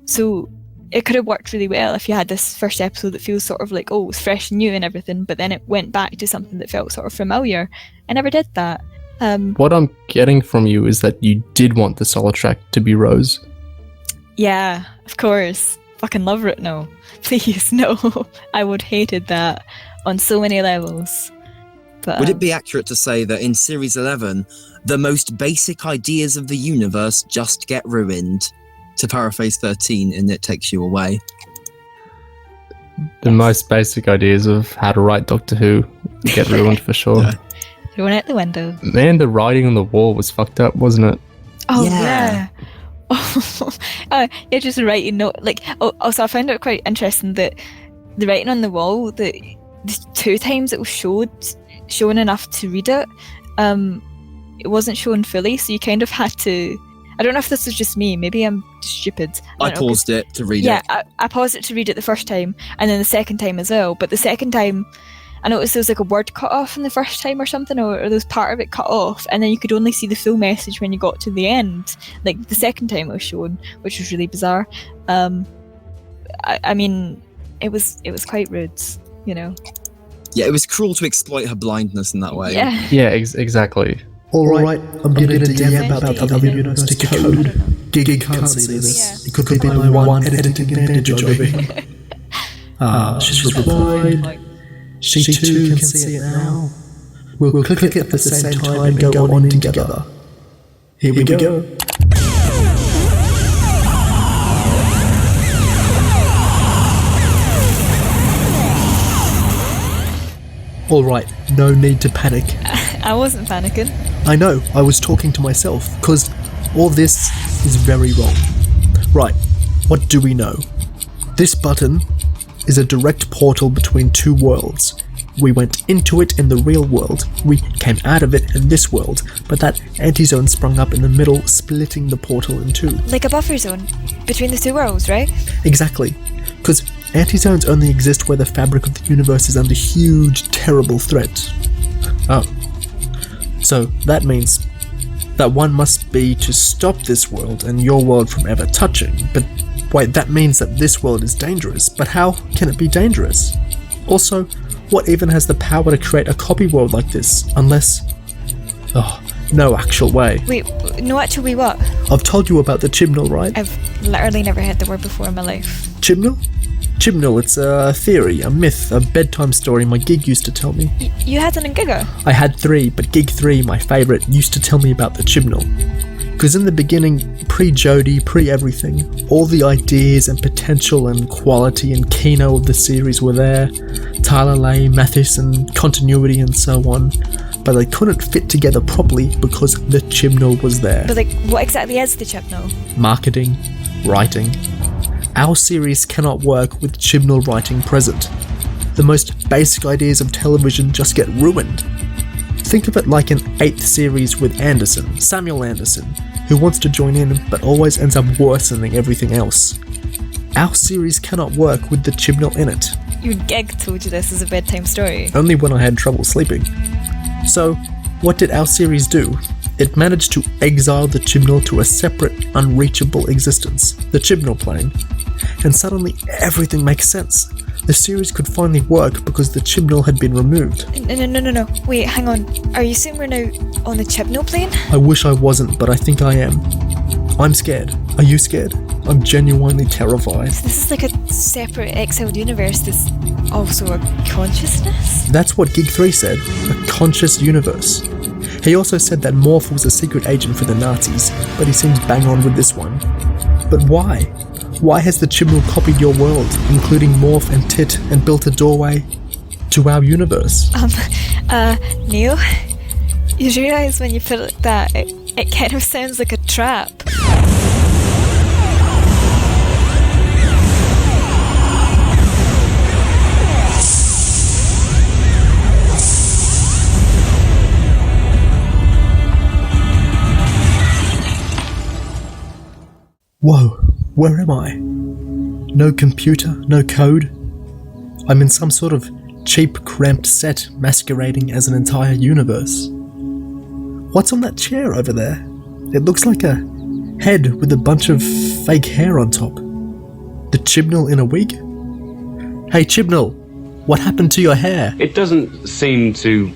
[SPEAKER 7] So it could have worked really well if you had this first episode that feels sort of like, it's fresh and new and everything, but then it went back to something that felt sort of familiar. I never did that.
[SPEAKER 6] What I'm getting from you is that you did want the solo track to be Rose.
[SPEAKER 7] Yeah, of course. Fucking love it. No, please, no. I would hated that on so many levels. But,
[SPEAKER 8] would it be accurate to say that in Series 11, the most basic ideas of the universe just get ruined? To paraphrase 13, and It Takes You Away.
[SPEAKER 6] The most basic ideas of how to write Doctor Who get ruined for sure.
[SPEAKER 7] Thrown out the window.
[SPEAKER 6] Man, the writing on the wall was fucked up, wasn't it?
[SPEAKER 7] Oh yeah. Yeah, just writing note. Also I found it quite interesting that the writing on the wall, the 2 times it was shown enough to read it, it wasn't shown fully, so you kind of had to. I don't know if this was just me. Maybe I'm stupid.
[SPEAKER 8] I paused it to read it.
[SPEAKER 7] Yeah, I paused it to read it the first time, and then the second time as well. But the second time, I noticed there was like a word cut off in the first time or something, or there was part of it cut off, and then you could only see the full message when you got to the end. Like the second time it was shown, which was really bizarre. I mean, it was quite rude,
[SPEAKER 8] Yeah, it was cruel to exploit her blindness in that way.
[SPEAKER 7] Yeah.
[SPEAKER 6] Yeah, exactly.
[SPEAKER 10] Alright, I'm gonna DM about the other university code. Gig can't see this. It could be my one editing advantage over here. She's replied. She too can see it now. We'll click it at the same time and go on in together. Here we go. Alright, no need to panic.
[SPEAKER 7] I wasn't panicking.
[SPEAKER 10] I know, I was talking to myself, because all this is very wrong. Right, what do we know? This button is a direct portal between two worlds. We went into it in the real world, we came out of it in this world, but that anti-zone sprung up in the middle, splitting the portal in two.
[SPEAKER 7] Like a buffer zone between the two worlds, right?
[SPEAKER 10] Exactly, because anti-zones only exist where the fabric of the universe is under huge, terrible threat. Oh. So that means that one must be to stop this world and your world from ever touching. But wait, that means that this world is dangerous. But how can it be dangerous? Also, what even has the power to create a copy world like this? Unless... Oh, no actual way.
[SPEAKER 7] Wait, no actual way what?
[SPEAKER 10] I've told you about the Chibnall, right?
[SPEAKER 7] I've literally never heard the word before in my life.
[SPEAKER 10] Chibnall? Chibnall, it's a theory, a myth, a bedtime story my gig used to tell me.
[SPEAKER 7] You had an Ingiga?
[SPEAKER 10] I had 3, but gig 3, my favourite, used to tell me about the Chibnall. Because in the beginning, pre-Jodie, pre-everything, all the ideas and potential and quality and kino of the series were there. Tyler Lay, Mathis and continuity and so on. But they couldn't fit together properly because the Chibnall was there.
[SPEAKER 7] But like, what exactly is the Chibnall?
[SPEAKER 10] Marketing, writing. Our series cannot work with Chibnall writing present. The most basic ideas of television just get ruined. Think of it like an 8th series with Anderson, Samuel Anderson, who wants to join in but always ends up worsening everything else. Our series cannot work with the Chibnall in it.
[SPEAKER 7] Your gig told you this as a bedtime story.
[SPEAKER 10] Only when I had trouble sleeping. So, what did our series do? It managed to exile the Chibnall to a separate, unreachable existence, the Chibnall plane. And suddenly everything makes sense. The series could finally work because the Chibnall had been removed.
[SPEAKER 7] No. Wait, hang on. Are you saying we're now on the Chibnall plane?
[SPEAKER 10] I wish I wasn't, but I think I am. I'm scared. Are you scared? I'm genuinely terrified.
[SPEAKER 7] So this is like a separate exiled universe that's also a consciousness?
[SPEAKER 10] That's what Gig 3 said, a conscious universe. He also said that Morph was a secret agent for the Nazis, but he seems bang on with this one. But why? Why has the Chibnall copied your world, including Morph and Tit, and built a doorway to our universe?
[SPEAKER 7] Neo? You realise when you put it like that, it kind of sounds like a trap.
[SPEAKER 10] Whoa, where am I? No computer, no code. I'm in some sort of cheap, cramped set masquerading as an entire universe. What's on that chair over there? It looks like a head with a bunch of fake hair on top. The Chibnall in a wig? Hey Chibnall, what happened to your hair?
[SPEAKER 3] It doesn't seem to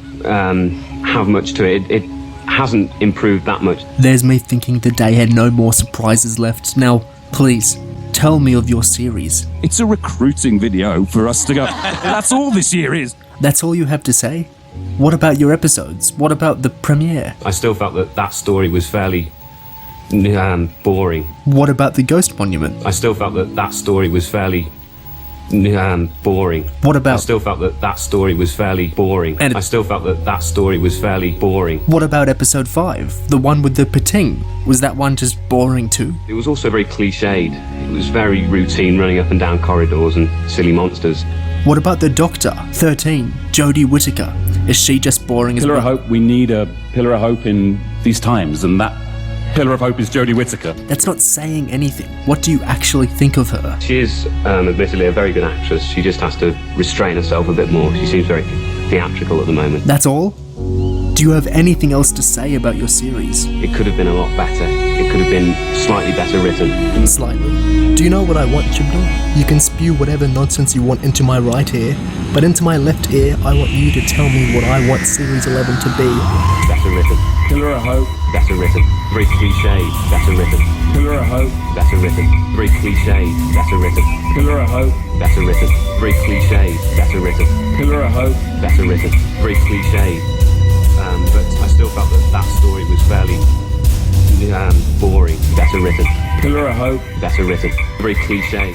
[SPEAKER 3] have much to it. It hasn't improved that much.
[SPEAKER 5] There's me thinking the day had no more surprises left. Now, please, tell me of your series.
[SPEAKER 4] It's a recruiting video for us to go. That's all this year is.
[SPEAKER 5] That's all you have to say? What about your episodes? What about the premiere?
[SPEAKER 3] I still felt that story was fairly boring.
[SPEAKER 5] What about the Ghost Monument?
[SPEAKER 3] I still felt that story was fairly boring.
[SPEAKER 5] What about...
[SPEAKER 3] I still felt that story was fairly boring.
[SPEAKER 5] And
[SPEAKER 3] I still felt that story was fairly boring.
[SPEAKER 5] What about episode 5? The one with the Pating? Was that one just boring too?
[SPEAKER 3] It was also very cliched. It was very routine, running up and down corridors and silly monsters.
[SPEAKER 5] What about the Doctor? 13, Jodie Whittaker. Is she just boring as
[SPEAKER 4] Pillar
[SPEAKER 5] well?
[SPEAKER 4] of Hope, we need a pillar of hope in these times, and that pillar of hope is Jodie Whittaker.
[SPEAKER 5] That's not saying anything. What do you actually think of her?
[SPEAKER 3] She is admittedly a very good actress. She just has to restrain herself a bit more. She seems very theatrical at the moment.
[SPEAKER 5] That's all? Do
[SPEAKER 10] Do you have anything else to say about your series?
[SPEAKER 3] It could have been a lot better. It could have been slightly better written.
[SPEAKER 10] Slightly. Do you know what I want, Gilbert? You can spew whatever nonsense you want into my right ear, but into my left ear, I want you to tell me what I want Series 11 to be.
[SPEAKER 3] Better written.
[SPEAKER 4] Pillar of Hope.
[SPEAKER 3] Better written. Very cliche. Better written.
[SPEAKER 4] Pillar of Hope.
[SPEAKER 3] Better written. Very cliche. Better written.
[SPEAKER 4] Pillar of Hope.
[SPEAKER 3] Better written. Very cliche. Better written.
[SPEAKER 4] Pillar of Hope.
[SPEAKER 3] Better written. Very cliche. But I still felt that story was fairly boring. Better written.
[SPEAKER 4] Pillar of Hope.
[SPEAKER 3] Better written. Very cliche.